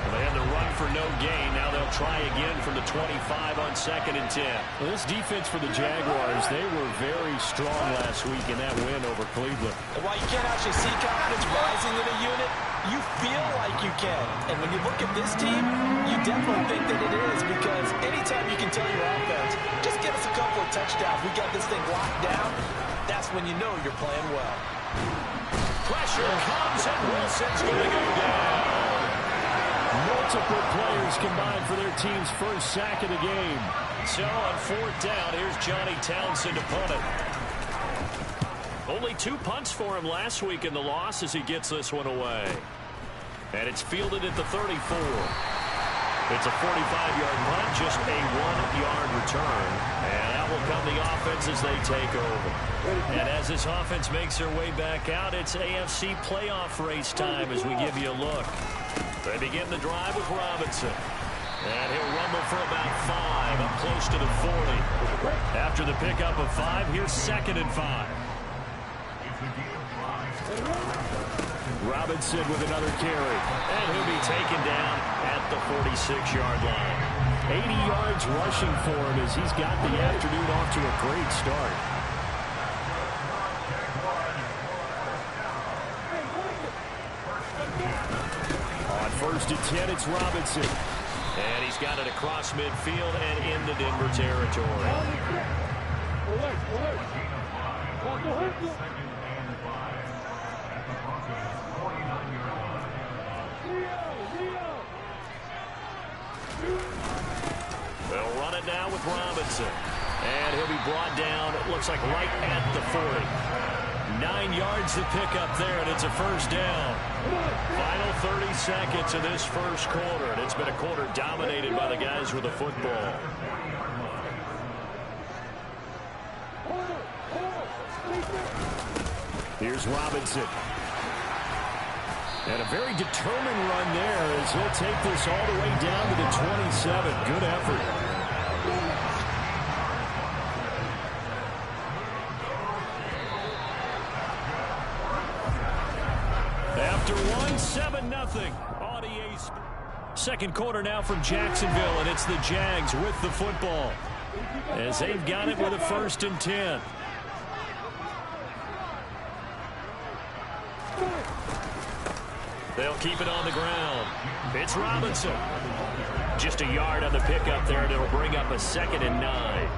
They had to run for no gain. Now they'll try again from the 25 on 2nd and 10. Well, this defense for the Jaguars, they were very strong last week in that win over Cleveland. And while you can't actually see confidence rising in a unit, you feel like you can. And when you look at this team, you definitely think that it is, because anytime you can tell your offense, just give us a couple of touchdowns, we got this thing locked down, that's when you know you're playing well. Pressure comes, and Wilson's going to go down. Multiple players combined for their team's first sack of the game. So on 4th down, here's Johnny Townsend to punt it. Only 2 punts for him last week in the loss as he gets this one away. And it's fielded at the 34. It's a 45-yard punt, just a 1-yard return. And that will come the offense as they take over. And as this offense makes their way back out, it's AFC playoff race time as we give you a look. They begin the drive with Robinson. And he'll rumble for about 5, up close to the 40. After the pickup of 5, here's 2nd and 5. Robinson with another carry. And he'll be taken down at the 46-yard line. 80 yards rushing for him as he's got the afternoon off to a great start. On 1st and 10, it's Robinson. And he's got it across midfield and into Denver territory. They'll run it now with Robinson. And he'll be brought down, it looks like right at the 40. 9 yards to pick up there, and it's a first down. Final 30 seconds of this first quarter, and it's been a quarter dominated by the guys with the football. Here's Robinson. And a very determined run there as he'll take this all the way down to the 27. Good effort. After 7-0. Audier's second quarter now from Jacksonville, and it's the Jags with the football as they've got it with a 1st and 10. They'll keep it on the ground. It's Robinson. Just a yard on the pickup there, and it'll bring up a 2nd and 9.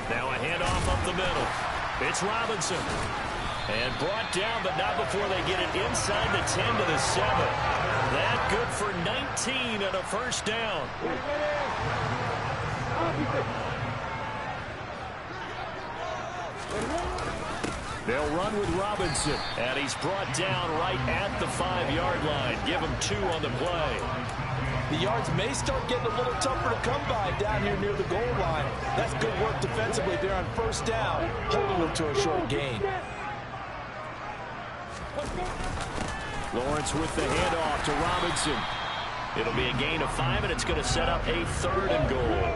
Now a handoff up the middle. It's Robinson. And brought down, but not before they get it inside the 10 to the 7. That good for 19 and a first down. They'll run with Robinson. And he's brought down right at the 5-yard line. Give him 2 on the play. The yards may start getting a little tougher to come by down here near the goal line. That's good work defensively there on first down, holding them to a short gain. Lawrence with the handoff to Robinson. It'll be a gain of 5, and it's going to set up a 3rd and goal.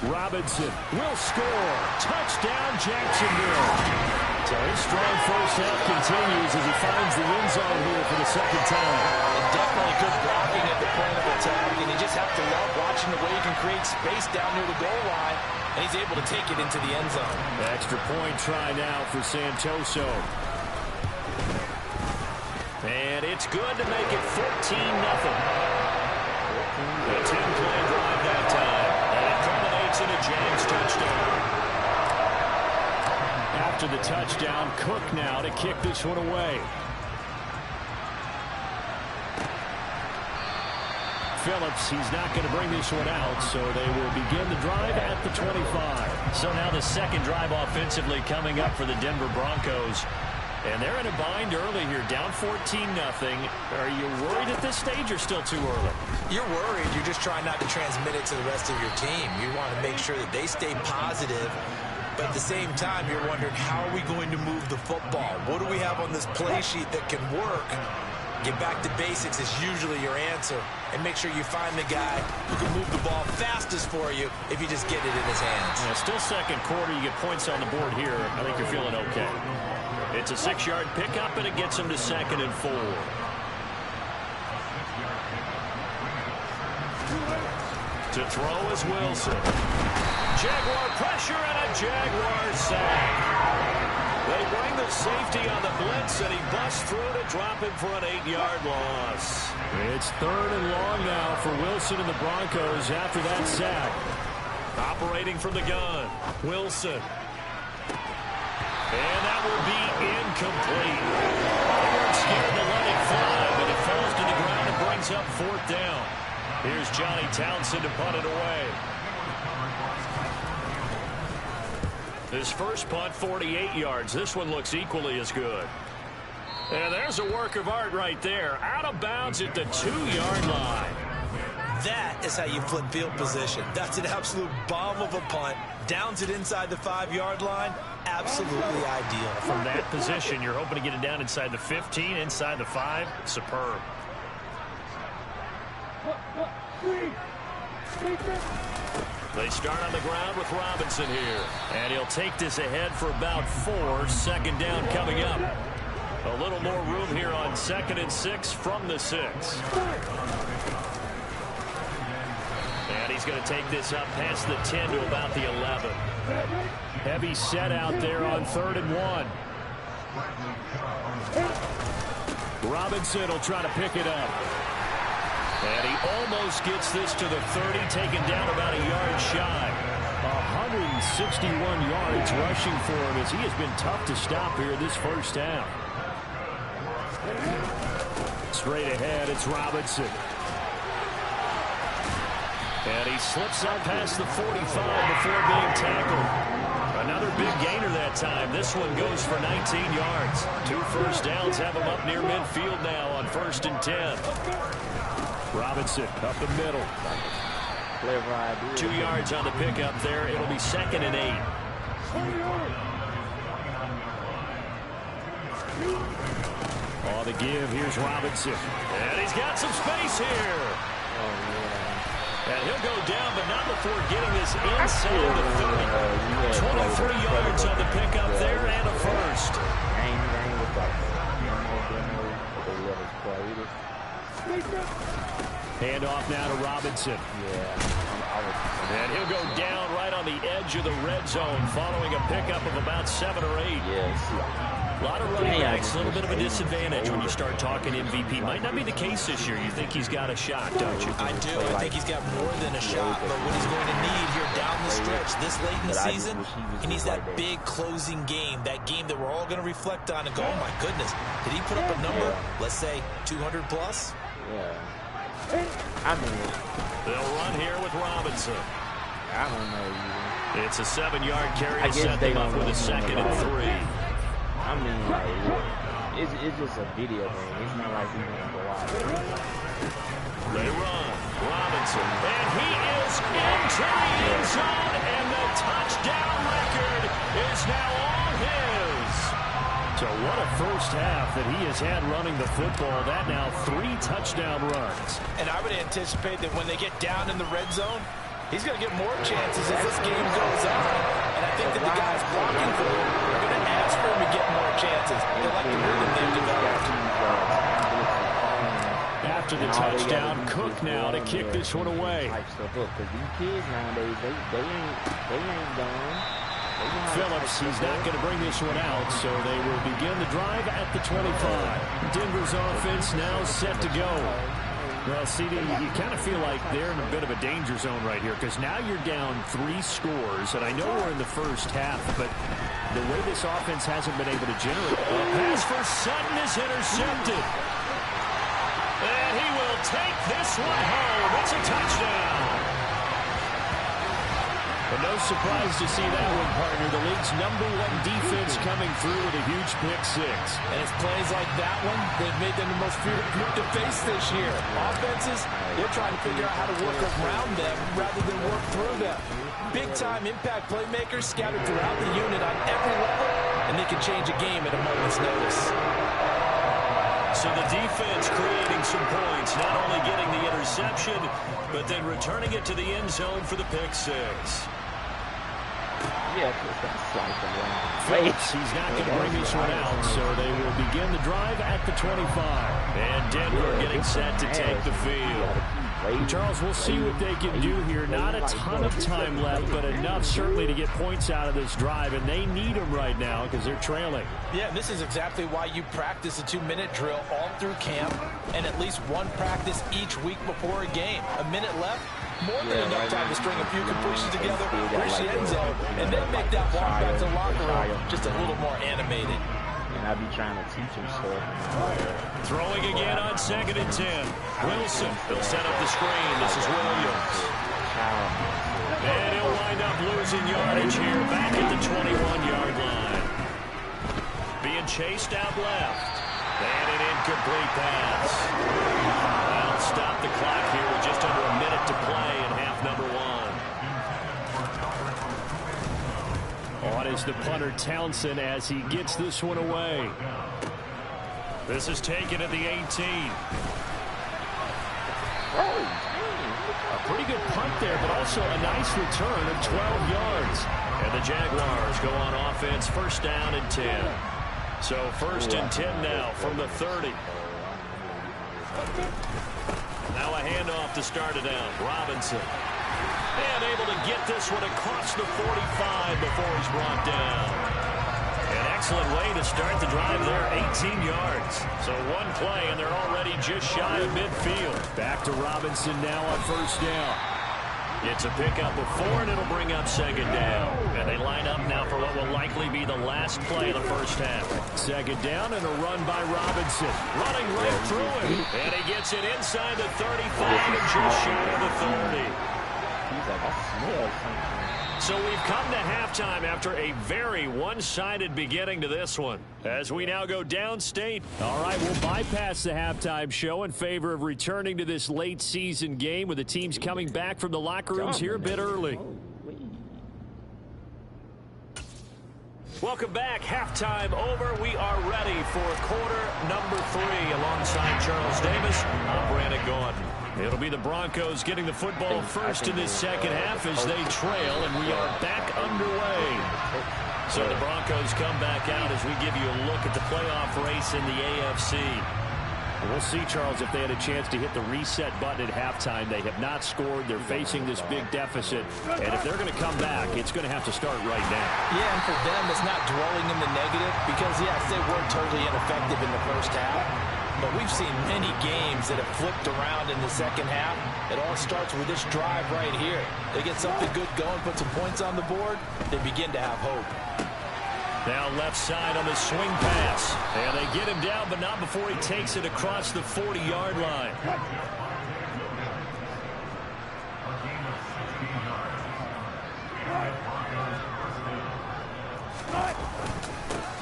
Robinson will score. Touchdown, Jacksonville. So his strong first half continues as he finds the end zone here for the 2nd time. And definitely good blocking at the point of attack, and you just have to love watching the way he can create space down near the goal line, and he's able to take it into the end zone. Extra point try now for Santoso. And it's good to make it 14-0. A 10-play drive that time. And a Jags touchdown. After the touchdown, Cook now to kick this one away. Phillips, he's not going to bring this one out, so they will begin the drive at the 25. So now the second drive offensively coming up for the Denver Broncos. And they're in a bind early here, down 14-0. Are you worried at this stage or still too early? You're worried. You're just trying not to transmit it to the rest of your team. You want to make sure that they stay positive, but at the same time, you're wondering, how are we going to move the football? What do we have on this play sheet that can work? Get back to basics is usually your answer, and make sure you find the guy who can move the ball fastest for you if you just get it in his hands. Yeah, still second quarter. You get points on the board here. I think you're feeling okay. It's a 6-yard pickup, and it gets him to 2nd and 4. To throw is Wilson. Jaguar pressure and a Jaguar sack. They bring the safety on the blitz, and he busts through to drop him for an 8-yard loss. It's 3rd and long now for Wilson and the Broncos after that sack. Operating from the gun, Wilson. And that will be incomplete. They weren't scared to let it fly, but it falls to the ground and brings up 4th down. Here's Johnny Townsend to punt it away. His first punt, 48 yards. This one looks equally as good. And there's a work of art right there. Out of bounds at the 2-yard line. That is how you flip field position. That's an absolute bomb of a punt. Downs it inside the 5-yard line. Absolutely ideal. From that position, you're hoping to get it down inside the 15, inside the 5. Superb. They start on the ground with Robinson here. And he'll take this ahead for about 4. Second down coming up. A little more room here on 2nd and 6 from the 6. And he's going to take this up past the 10 to about the 11. Heavy set out there on 3rd and 1. Robinson will try to pick it up. And he almost gets this to the 30, taken down about a yard shy. 161 yards rushing for him as he has been tough to stop here this first half. Straight ahead, it's Robinson. And he slips up past the 45 before being tackled. Another big gainer that time. This one goes for 19 yards. 2 first downs have him up near midfield now on 1st and 10. Robinson up the middle. 2 yards on the pickup there. It'll be 2nd and 8. On the give, here's Robinson. And he's got some space here. And he'll go down, but not before getting this inside the 30. 23 yards on the pickup there and a first. Handoff now to Robinson. And he'll go down right on the edge of the red zone following a pickup of about 7 or 8. A lot of running backs, a little bit of a disadvantage when you start talking MVP. Might not be the case this year. You think he's got a shot, don't you? I do. I think he's got more than a shot. But what he's going to need here down the stretch this late in the season, he needs that big closing game, that game that we're all going to reflect on and go, oh, my goodness, did he put up a number, let's say, 200 plus? They'll run here with Robinson. I don't know. It's a 7-yard carry to set them up with a 2nd and 3. I mean, like, it's just a video game. It's not like he's going to go out. They run. Robinson. And he is into the end zone. And the touchdown record is now all his. So what a first half that he has had running the football. That now 3 touchdown runs. And I would anticipate that when they get down in the red zone, he's going to get more chances as this game goes on. And I think that the guys blocking for him are going to ask for him to get more chances. They like the rhythm they've developed. After the touchdown, Cook now to kick this one away. Because these kids nowadays, they ain't done. Phillips, he's not going to bring this one out, so they will begin the drive at the 25. Denver's offense now set to go. Well, CD, you kind of feel like they're in a bit of a danger zone right here because now you're down 3 scores, and I know we're in the first half, but the way this offense hasn't been able to generate. A pass for Sutton is intercepted. And he will take this one home. It's a touchdown. But no surprise to see that one, partner. The league's #1 defense coming through with a huge pick-6. And it's plays like that one that made them the most feared group to face this year. Offenses, they're trying to figure out how to work around them rather than work through them. Big-time impact playmakers scattered throughout the unit on every level, and they can change a game at a moment's notice. So the defense creating some points, not only getting the interception, but then returning it to the end zone for the pick-6. Phillips, he's not going to bring this one out, so they will begin the drive at the 25. And Denver getting set to take the field. Charles, we'll see what they can do here. Not a ton of time left, but enough certainly to get points out of this drive, and they need them right now because they're trailing. Yeah, and this is exactly why you practice a 2-minute drill all through camp and at least one practice each week before a game. A minute left, more than enough time to string a few completions together, reach the end zone, and then make that walk back to the locker room just a little more animated. And I be trying to teach him stuff. Throwing again on 2nd and 10. Wilson, he'll set up the screen. This is Williams. And he'll wind up losing yardage here back at the 21. chased out left. And an incomplete pass. Well, stop the clock here with just under a minute to play in half number one. On is the punter Townsend as he gets this one away. This is taken at the 18. A pretty good punt there, but also a nice return of 12 yards. And the Jaguars go on offense, first down and 10. So first and 10 now from the 30. Now a handoff to start it out. Robinson. And able to get this one across the 45 before he's brought down. An excellent way to start the drive there, 18 yards. So one play, and they're already just shy of midfield. Back to Robinson now on first down. It's a pickup of 4, and it'll bring up second down. And they line up now for what will likely be the last play of the first half. Second down and a run by Robinson. Running right through him. And he gets it inside the 35 and just shy of the 30. He's like, I smell something. So we've come to halftime after a very one-sided beginning to this one. As we now go downstate. All right, we'll bypass the halftime show in favor of returning to this late season game with the teams coming back from the locker rooms here a bit early. Welcome back. Halftime over. We are ready for quarter number 3 alongside Charles Davis. I'm Brandon Gordon. It'll be the Broncos getting the football first in this second half as they trail, and we are back underway. So the Broncos come back out as we give you a look at the playoff race in the AFC. We'll see, Charles, if they had a chance to hit the reset button at halftime. They have not scored. They're facing this big deficit. And if they're going to come back, it's going to have to start right now. Yeah, and for them, it's not dwelling in the negative because, yes, they were totally ineffective in the first half. But we've seen many games that have flipped around in the second half. It all starts with this drive right here. They get something good going, put some points on the board, they begin to have hope. Now left side on the swing pass. And they get him down, but not before he takes it across the 40-yard line.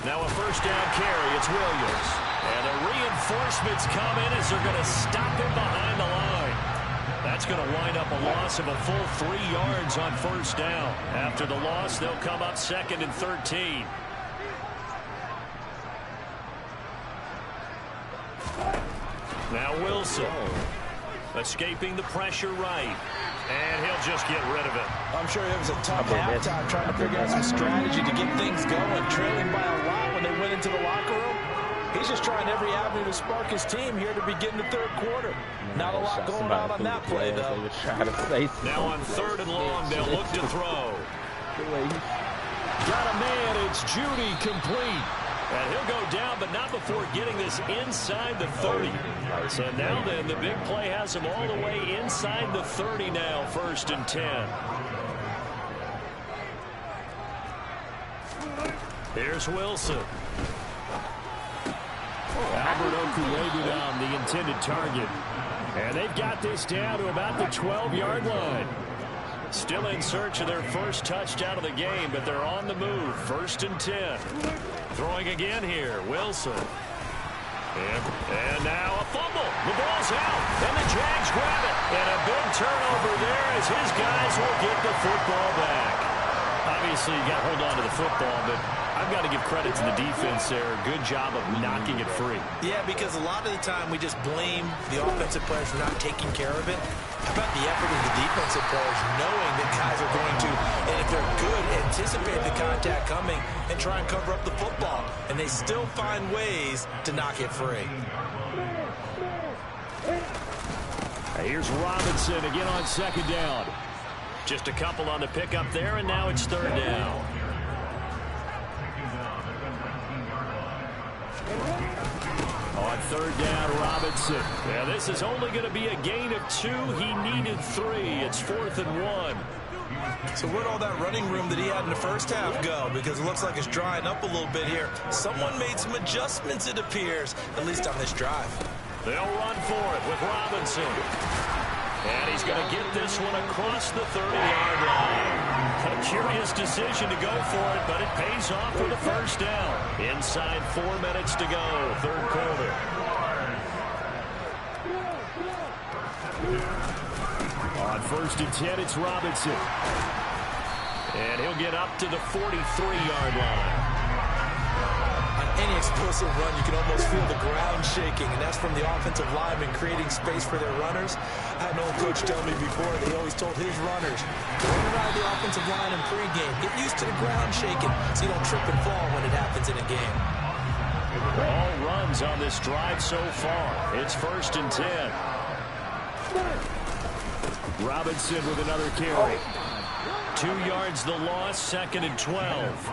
Now a first down carry. It's Williams. And the reinforcements come in as they're going to stop him behind the line. That's going to wind up a loss of a full 3 yards on first down. After the loss, they'll come up second and 13. Now Wilson. Escaping the pressure right. And he'll just get rid of it. I'm sure it was a tough halftime trying to figure out some strategy to get things going. Trailing by a lot when they went into the locker room. He's just trying every avenue to spark his team here to begin the third quarter. Not a lot going on that play, though. Now on third and long, they'll look to throw. Got a man. It's Judy complete. And he'll go down, but not before getting this inside the 30. So now then, the big play has him all the way inside the 30 now, first and 10. Here's Wilson. Albert Okulebu the intended target. And they've got this down to about the 12-yard line. Still in search of their first touchdown of the game, but they're on the move. First and 10. Throwing again here, Wilson. And now a fumble. The ball's out, and the Jags grab it. And a big turnover there as his guys will get the football back. Obviously, you got to hold on to the football, but I've got to give credit to the defense there. Good job of knocking it free. Yeah, because a lot of the time we just blame the offensive players for not taking care of it. How about the effort of the defensive players knowing that guys are going to, and if they're good, anticipate the contact coming and try and cover up the football. And they still find ways to knock it free. Here's Robinson again on second down. Just a couple on the pickup there, and now it's third down. On third down, Robinson. Yeah, this is only going to be a gain of 2. He needed 3. It's 4th and 1. So where'd all that running room that he had in the first half go? Because it looks like it's drying up a little bit here. Someone made some adjustments, it appears, at least on this drive. They'll run for it with Robinson. And he's going to get this one across the 30-yard line. A curious decision to go for it, but it pays off for the first down. Inside 4 minutes to go, third quarter. On 1st and 10, it's Robinson. And he'll get up to the 43-yard line. On any explosive run, you can almost feel the ground shaking, and that's from the offensive linemen creating space for their runners. I had an old coach tell me before that he always told his runners, run around the offensive line in pregame. Get used to the ground shaking so you don't trip and fall when it happens in a game. All runs on this drive so far. It's 1st and 10. Robinson with another carry. 2 yards the loss, 2nd and 12.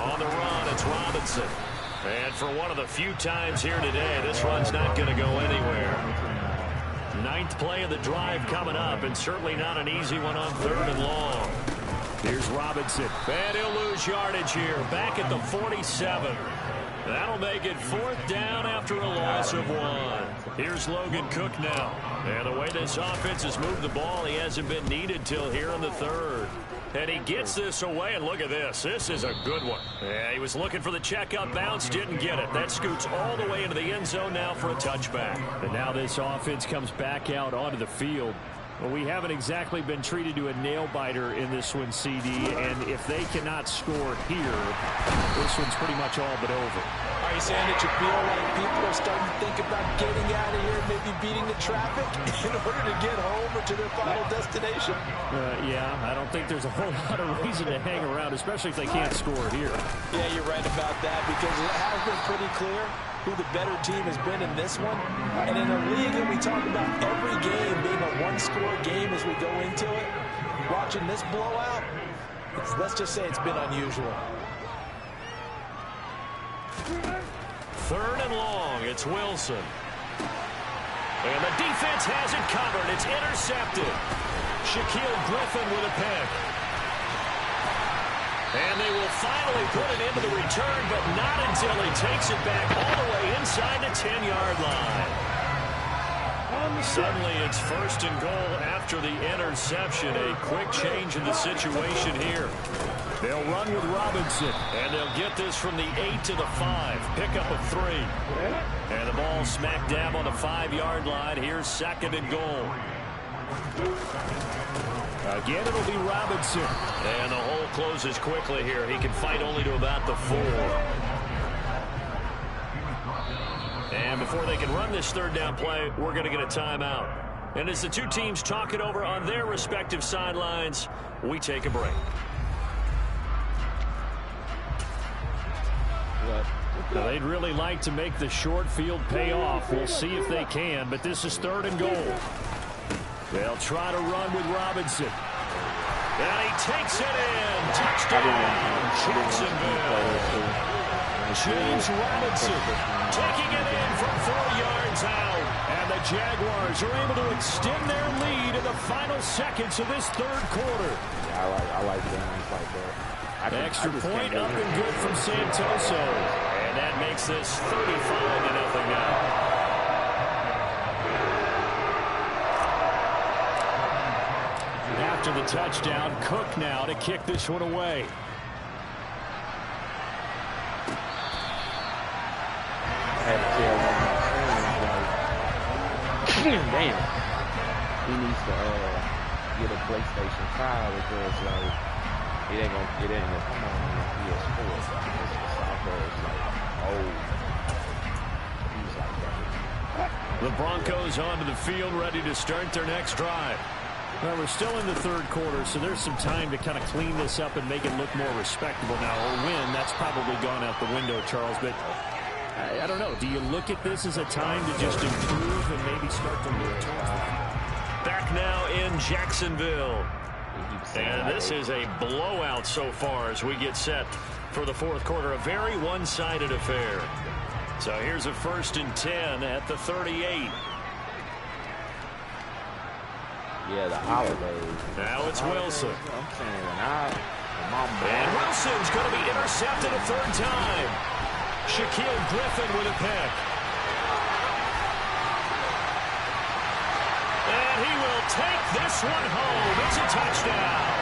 On the run, it's Robinson. And for one of the few times here today, this run's not going to go anywhere. 9th play of the drive coming up, and certainly not an easy one on 3rd and long. Here's Robinson. And he'll lose yardage here, back at the 47. That'll make it 4th down after a loss of 1. Here's Logan Cook now. And the way this offense has moved the ball, he hasn't been needed till here in the 3rd. And he gets this away, and look at this. This is a good one. Yeah, he was looking for the checkup bounce, didn't get it. That scoots all the way into the end zone now for a touchback. And now this offense comes back out onto the field. Well, we haven't exactly been treated to a nail-biter in this one, CD, and if they cannot score here, this one's pretty much all but over. Are you saying that you feel like people are starting to think about getting out of here, maybe beating the traffic in order to get home or to their final destination? Yeah, I don't think there's a whole lot of reason to hang around, especially if they can't score here. Yeah, you're right about that, because it has been pretty clear who the better team has been in this one. And in a league that we talk about every game being a one-score game as we go into it, watching this blowout, let's just say it's been unusual. 3rd and long, it's Wilson. And the defense has it covered. It's intercepted. Shaquille Griffin with a pick. And they will finally put it into the return, but not until he takes it back all the way inside the 10-yard line. Suddenly it's 1st and goal after the interception. A quick change in the situation here. They'll run with Robinson, and they'll get this from the 8 to the 5. Pickup of 3. And the ball smack dab on the 5-yard line. Here's 2nd and goal. Again, it'll be Robinson. And the hole closes quickly here. He can fight only to about the 4. And before they can run this 3rd down play, we're going to get a timeout. And as the two teams talk it over on their respective sidelines, we take a break. Now, they'd really like to make the short field pay off. We'll see if they can, but this is 3rd and goal. They'll try to run with Robinson. And he takes it in. Touchdown, Jacksonville. James Robinson taking it in from 4 yards out. And the Jaguars are able to extend their lead in the final seconds of this 3rd quarter. Yeah, I like games like that. Extra point up and good from Santoso. And that makes this 35-0 now. After the touchdown, Cook now to kick this one away. Damn. He needs to get a PlayStation 5 because it ain't gonna come on the PS4. It's software is like old. He's like that. The Broncos onto the field, ready to start their next drive. Well, we're still in the 3rd quarter, so there's some time to kind of clean this up and make it look more respectable now. Or win, that's probably gone out the window, Charles. But I don't know. Do you look at this as a time to just improve and maybe start to move towards that? Back now in Jacksonville. And this is a blowout so far as we get set for the 4th quarter. A very one-sided affair. So here's a 1st and 10 at the 38. Yeah, the holidays. Now it's Wilson. I'm saying, and Wilson's going to be intercepted a 3rd time. Shaquille Griffin with a pick. And he will take this one home. It's a touchdown.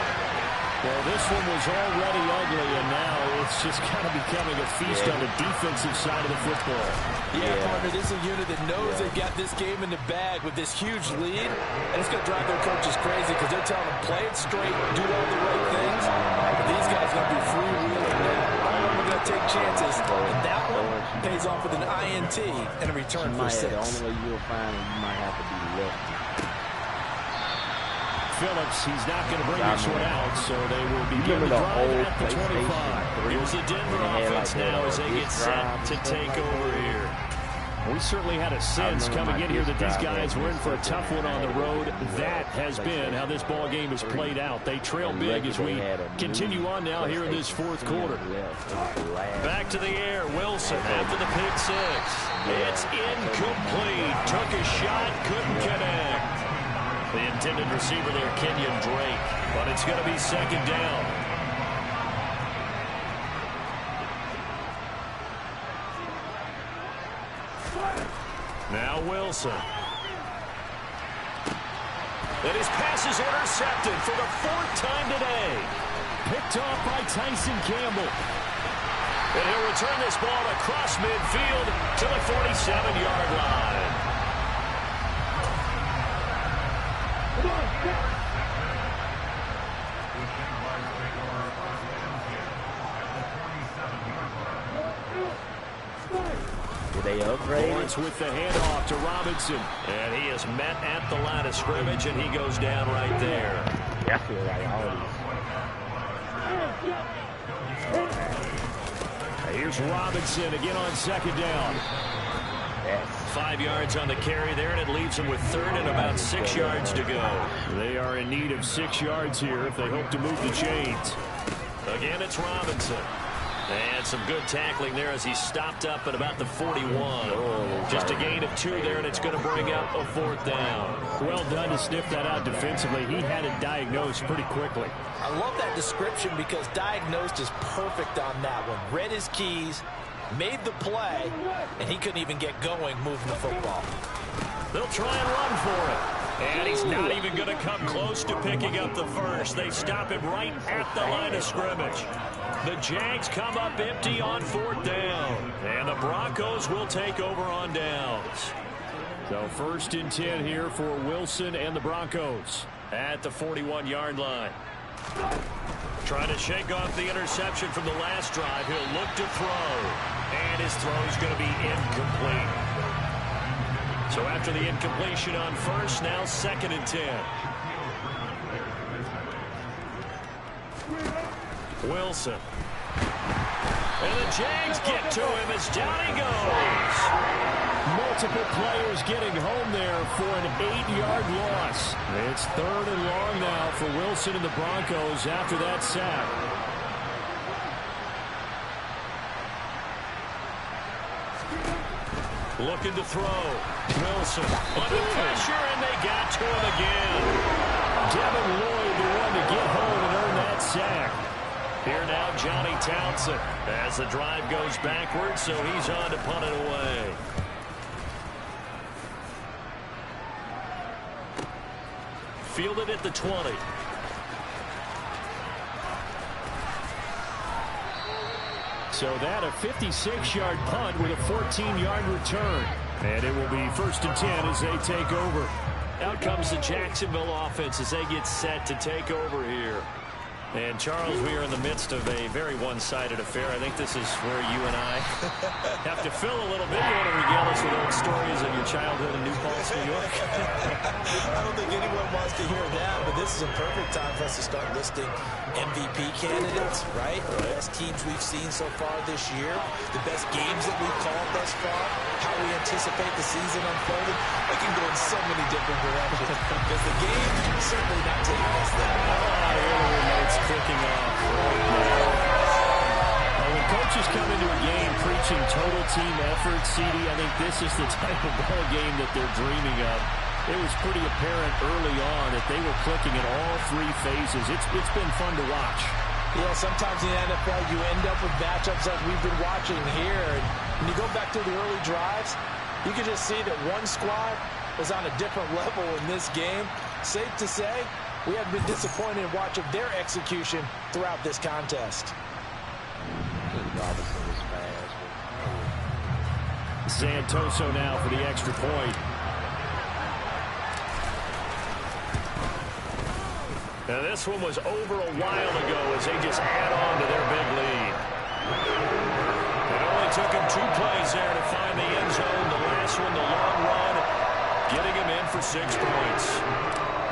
Well, this one was already ugly, and now it's just kind of becoming a feast on the defensive side of the football. Yeah, partner, this is a unit that knows they've got this game in the bag with this huge lead, and it's going to drive their coaches crazy because they're telling them, play it straight, do all the right things. But these guys are going to be freewheeling now. All of them are going to take chances, and that one pays off with an INT and a return for 6. The only way you'll find is you might have to be left. Phillips, he's not going to bring this one out, so they will begin the drive at the 25. Here's the Denver offense now as they get set to take over here. We certainly had a sense coming in here that these guys were in for a tough one on the road. That has been how this ball game has played out. They trail big as we continue on now here in this fourth quarter. Back to the air, Wilson after the pick 6. It's incomplete. Took a shot, couldn't connect. The intended receiver there, Kenyon Drake. But it's going to be second down. Now Wilson. And his pass is intercepted for the 4th time today. Picked off by Tyson Campbell. And he'll return this ball across midfield to the 47-yard line. They upgrade. Lawrence with the handoff to Robinson. And he is met at the line of scrimmage, and he goes down right there. Yeah, I feel like all these. Here's Robinson again on second down. 5 yards on the carry there, and it leaves them with 3rd and about 6 yards to go. They are in need of 6 yards here if they hope to move the chains. Again, it's Robinson. And some good tackling there as he stopped up at about the 41. Just a gain of 2 there, and it's going to bring up a 4th down. Well done to sniff that out defensively. He had it diagnosed pretty quickly. I love that description because diagnosed is perfect on that one. Read his keys, made the play, and he couldn't even get going moving the football. They'll try and run for it. And he's not even going to come close to picking up the first. They stop him right at the line of scrimmage. The Jags come up empty on 4th down. And the Broncos will take over on downs. So 1st and 10 here for Wilson and the Broncos. At the 41-yard line. Trying to shake off the interception from the last drive. He'll look to throw. And his throw is going to be incomplete. So after the incompletion on 1st, now 2nd and 10. Wilson. And the Jags get to him as down he goes. Multiple players getting home there for an 8-yard loss. It's 3rd and long now for Wilson and the Broncos after that sack. Looking to throw. Wilson under pressure, and they got to him again. Devin Lloyd, the one to get home and earn that sack. Here now, Johnny Townsend. As the drive goes backwards, so he's on to punt it away. Fielded at the 20. So that a 56-yard punt with a 14-yard return. And it will be 1st and 10 as they take over. Out comes the Jacksonville offense as they get set to take over here. And, Charles, we are in the midst of a very one-sided affair. I think this is where you and I have to fill a little bit. You want to regale us with old stories of your childhood in New Paltz, New York? I don't think anyone wants to hear that, but this is a perfect time for us to start listing MVP candidates, right? The best teams we've seen so far this year, the best games that we've called thus far, how we anticipate the season unfolding. We can go in so many different directions because the game is certainly not taking us there. It's clicking off right now. Well, when coaches come into a game preaching total team effort, CD, I think this is the type of ball game that they're dreaming of. It was pretty apparent early on that they were clicking in all 3 phases. It's been fun to watch. Yeah, sometimes in the NFL you end up with matchups like we've been watching here. And when you go back to the early drives, you can just see that one squad was on a different level in this game. Safe to say, we have been disappointed in watching their execution throughout this contest. Santoso now for the extra point. Now this one was over a while ago as they just add on to their big lead. It only took him 2 plays there to find the end zone. The last one, the long run, getting him in for 6 points.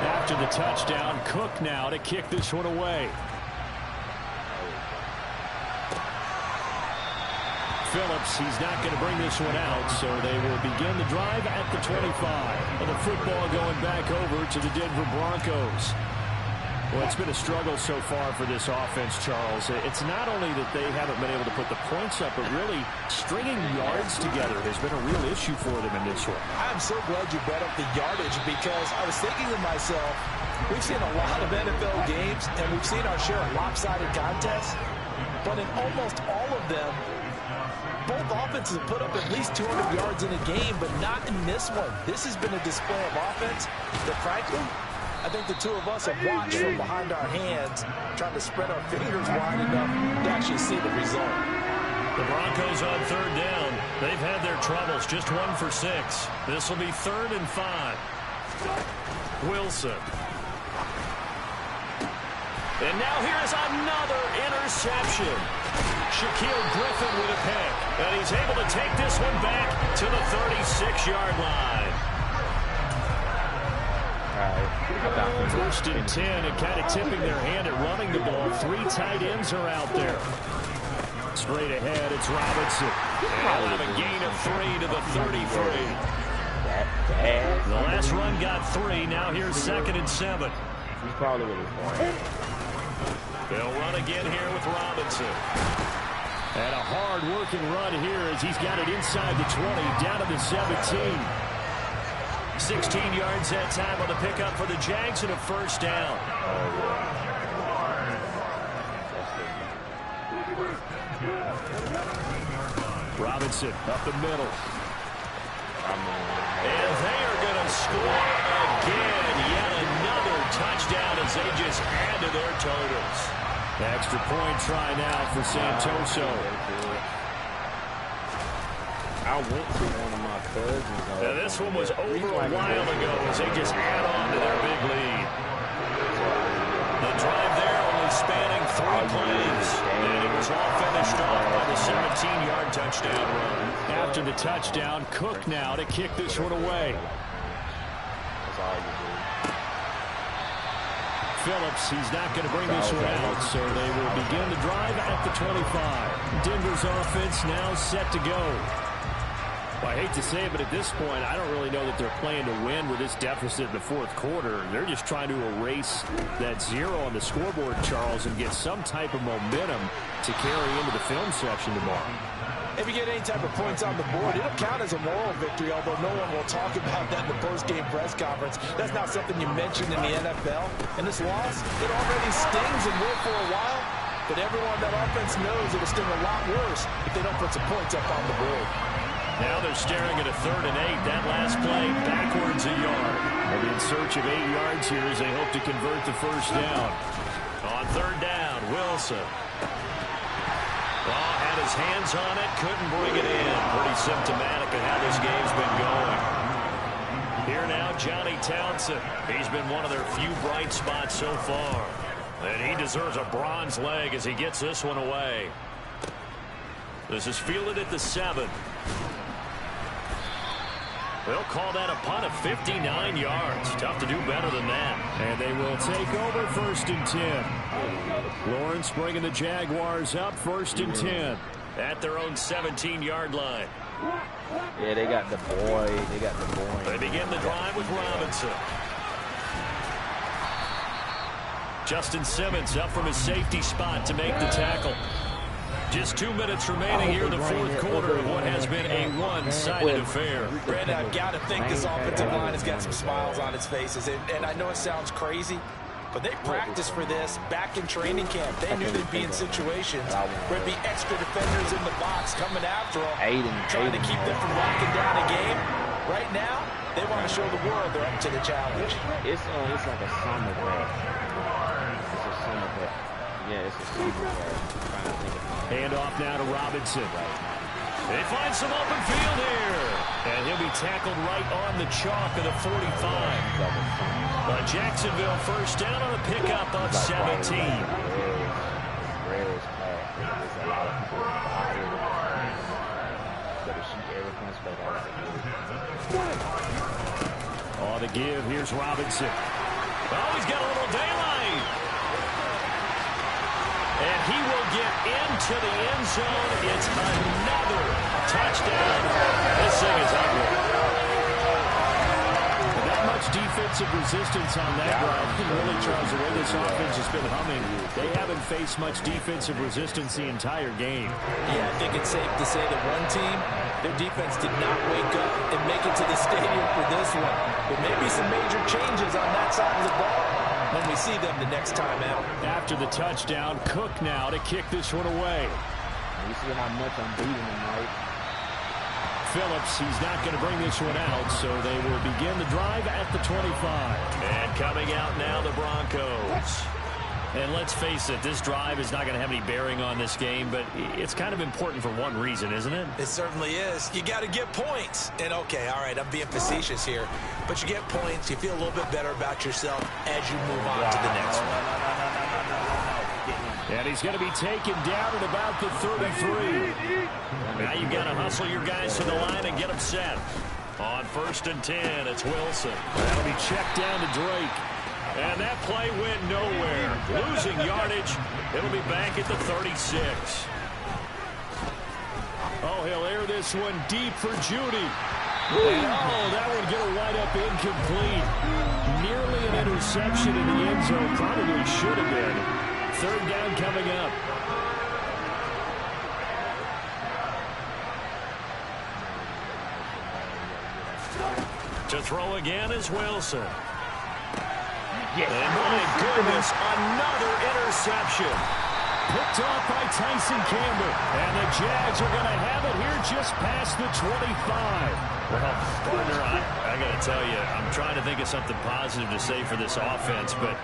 After the touchdown, Cook now to kick this one away. Phillips, he's not going to bring this one out, so they will begin the drive at the 25. And the football going back over to the Denver Broncos. Well, it's been a struggle so far for this offense, Charles. It's not only that they haven't been able to put the points up, but really stringing yards together has been a real issue for them in this one. I'm so glad you brought up the yardage because I was thinking to myself, we've seen a lot of NFL games, and we've seen our share of lopsided contests, but in almost all of them, both offenses have put up at least 200 yards in a game, but not in this one. This has been a display of offense that, frankly, I think the two of us have watched from behind our hands, trying to spread our fingers wide enough to actually see the result. The Broncos on 3rd down. They've had their troubles, just 1 for 6. This will be 3rd and 5. Wilson. And now here's another interception. Shaquille Griffin with a pick. And he's able to take this one back to the 36-yard line. First and 10, and kind of tipping their hand at running the ball. 3 tight ends are out there. Straight ahead, it's Robinson. And he'll have a gain of 3 to the 33. The last run got 3. Now here's 2nd and 7. He's probably with his point. They'll run again here with Robinson. And a hard-working run here as he's got it inside the 20, down to the 17. 16 yards that time on the pickup for the Jags and a 1st down. Robinson up the middle. And they are going to score again. Yet another touchdown as they just add to their totals. Extra point try now for Santoso. I went to one of my cousins. Now this one was over a while ago as they just add on to their big lead. The drive there only spanning 3 plays. And it was all finished off by the 17-yard touchdown run. After the touchdown, Cook now to kick this one away. That's all you do. Phillips, he's not going to bring this one out, so they will begin the drive at the 25. Denver's offense now set to go. Well, I hate to say it, but at this point, I don't really know that they're playing to win with this deficit in the 4th quarter. They're just trying to erase that 0 on the scoreboard, Charles, and get some type of momentum to carry into the film section tomorrow. If you get any type of points on the board, it'll count as a moral victory, although no one will talk about that in the post-game press conference. That's not something you mentioned in the NFL. And this loss, it already stings and will for a while, but everyone on that offense knows it'll sting a lot worse if they don't put some points up on the board. Now they're staring at a 3rd and 8. That last play backwards a yard. They'll be in search of 8 yards here as they hope to convert the 1st down. On 3rd down, Wilson. Oh, had his hands on it, couldn't bring it in. Pretty symptomatic of how this game's been going. Here now, Johnny Townsend. He's been one of their few bright spots so far. And he deserves a bronze leg as he gets this one away. This is fielded at the 7. They'll call that a punt of 59 yards. Tough to do better than that. And they will take over 1st and 10. Lawrence bringing the Jaguars up 1st and 10. At their own 17-yard line. Yeah, they got the boy. They got the boy. They begin the drive with Robinson. Justin Simmons up from his safety spot to make the tackle. Just 2 minutes remaining here in the 4th quarter of what has been a one-sided affair. Brandon, I've got to think this offensive line has got some smiles on its faces. And I know it sounds crazy, But they practiced for this back in training camp. They knew they'd be in situations where there'd be extra defenders in the box coming after them, trying to keep them from locking down a game. Right now, they want to show the world they're up to the challenge. It's like a summer grab. It's a summer grab. Yeah, it's a summer grab. Hand off now to Robinson. They find some open field here. And he'll be tackled right on the chalk of the 45. Jacksonville first down on a pickup of 17. On the give, here's Robinson. Oh, he's got a little daylight. And he will get into the end zone. It's another touchdown. This thing is ugly. That much defensive resistance on that drive. Really, Charles, the way this offense has been humming, they haven't faced much defensive resistance the entire game. Yeah, I think it's safe to say that one team, their defense did not wake up and make it to the stadium for this one. But maybe some major changes on that side of the ball when we see them the next time out. After the touchdown, Cook now to kick this one away. You see how much I'm beating him, right? Phillips, he's not going to bring this one out, so they will begin the drive at the 25. And coming out now, the Broncos. And let's face it, this drive is not going to have any bearing on this game, but it's kind of important for one reason, isn't it? It certainly is. You got to get points. And, okay, all right, I'm being facetious here, but you get points, you feel a little bit better about yourself as you move on to the next one. And he's going to be taken down at about the 33. Now you've got to hustle your guys to the line and get them set. On 1st and 10, it's Wilson. That'll be checked down to Drake. And that play went nowhere. Losing yardage. It'll be back at the 36. Oh, he'll air this one deep for Judy. Oh, that would get a wide up incomplete. Nearly an interception in the end zone. Probably should have been. 3rd down coming up. To throw again is Wilson. And my goodness, another interception. Picked off by Tyson Campbell. And the Jags are going to have it here just past the 25. Well, partner, I got to tell you, I'm trying to think of something positive to say for this offense, but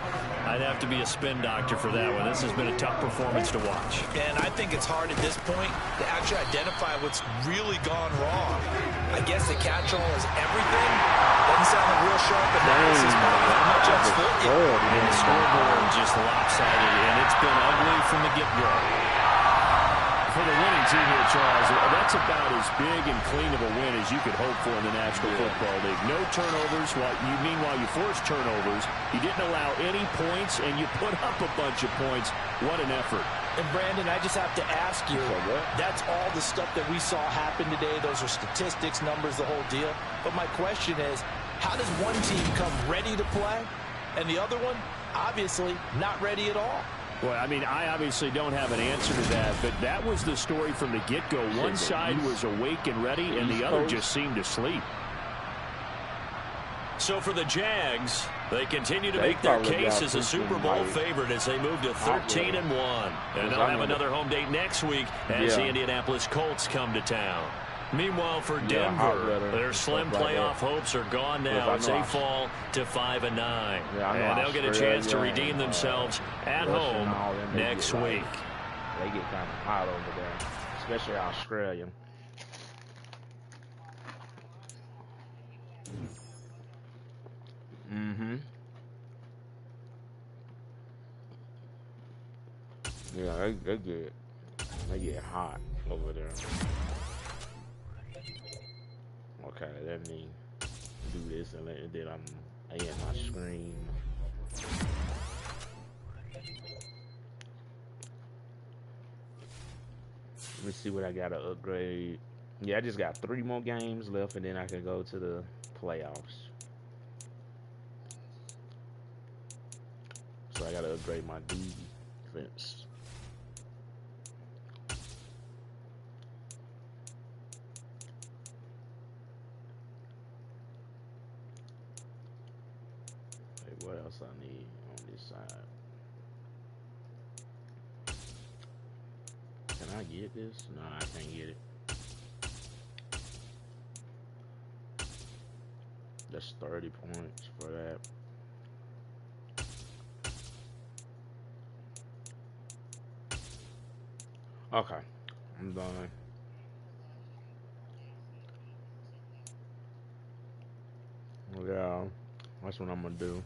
I'd have to be a spin doctor for that one. This has been a tough performance to watch. And I think it's hard at this point to actually identify what's really gone wrong. I guess the catch-all is everything. Doesn't sound like real sharp analysis, but not much else for you. And the scoreboard just lopsided, and it's been ugly from the get-go. For the winning team here, Charles, that's about as big and clean of a win as you could hope for in the National Football League. No turnovers. Meanwhile, you forced turnovers. You didn't allow any points, and you put up a bunch of points. What an effort. And, Brandon, I just have to ask you, that's all the stuff that we saw happen today. Those are statistics, numbers, the whole deal. But my question is, how does one team come ready to play, and the other one, obviously, not ready at all? Well, I mean, I obviously don't have an answer to that, but that was the story from the get-go. One side was awake and ready, and the other just seemed to sleep. So for the Jags, they continue to make their case as a Super Bowl favorite as they move to 13-1. And they'll have another home date next week as the Indianapolis Colts come to town. Meanwhile, for Denver, their slim playoff hopes are gone now as they fall to 5-9. And they'll get a chance to redeem themselves at home next week. They get kind of hot over there, especially Australia. Yeah, they get hot over there. Okay, let me do this and then I end my screen. Let me see what I gotta upgrade. Yeah, I just got 3 more games left and then I can go to the playoffs. So I gotta upgrade my defense. What else I need on this side. Can I get this? No, I can't get it. That's 30 points for that. Okay, I'm done. Yeah, that's what I'm gonna do.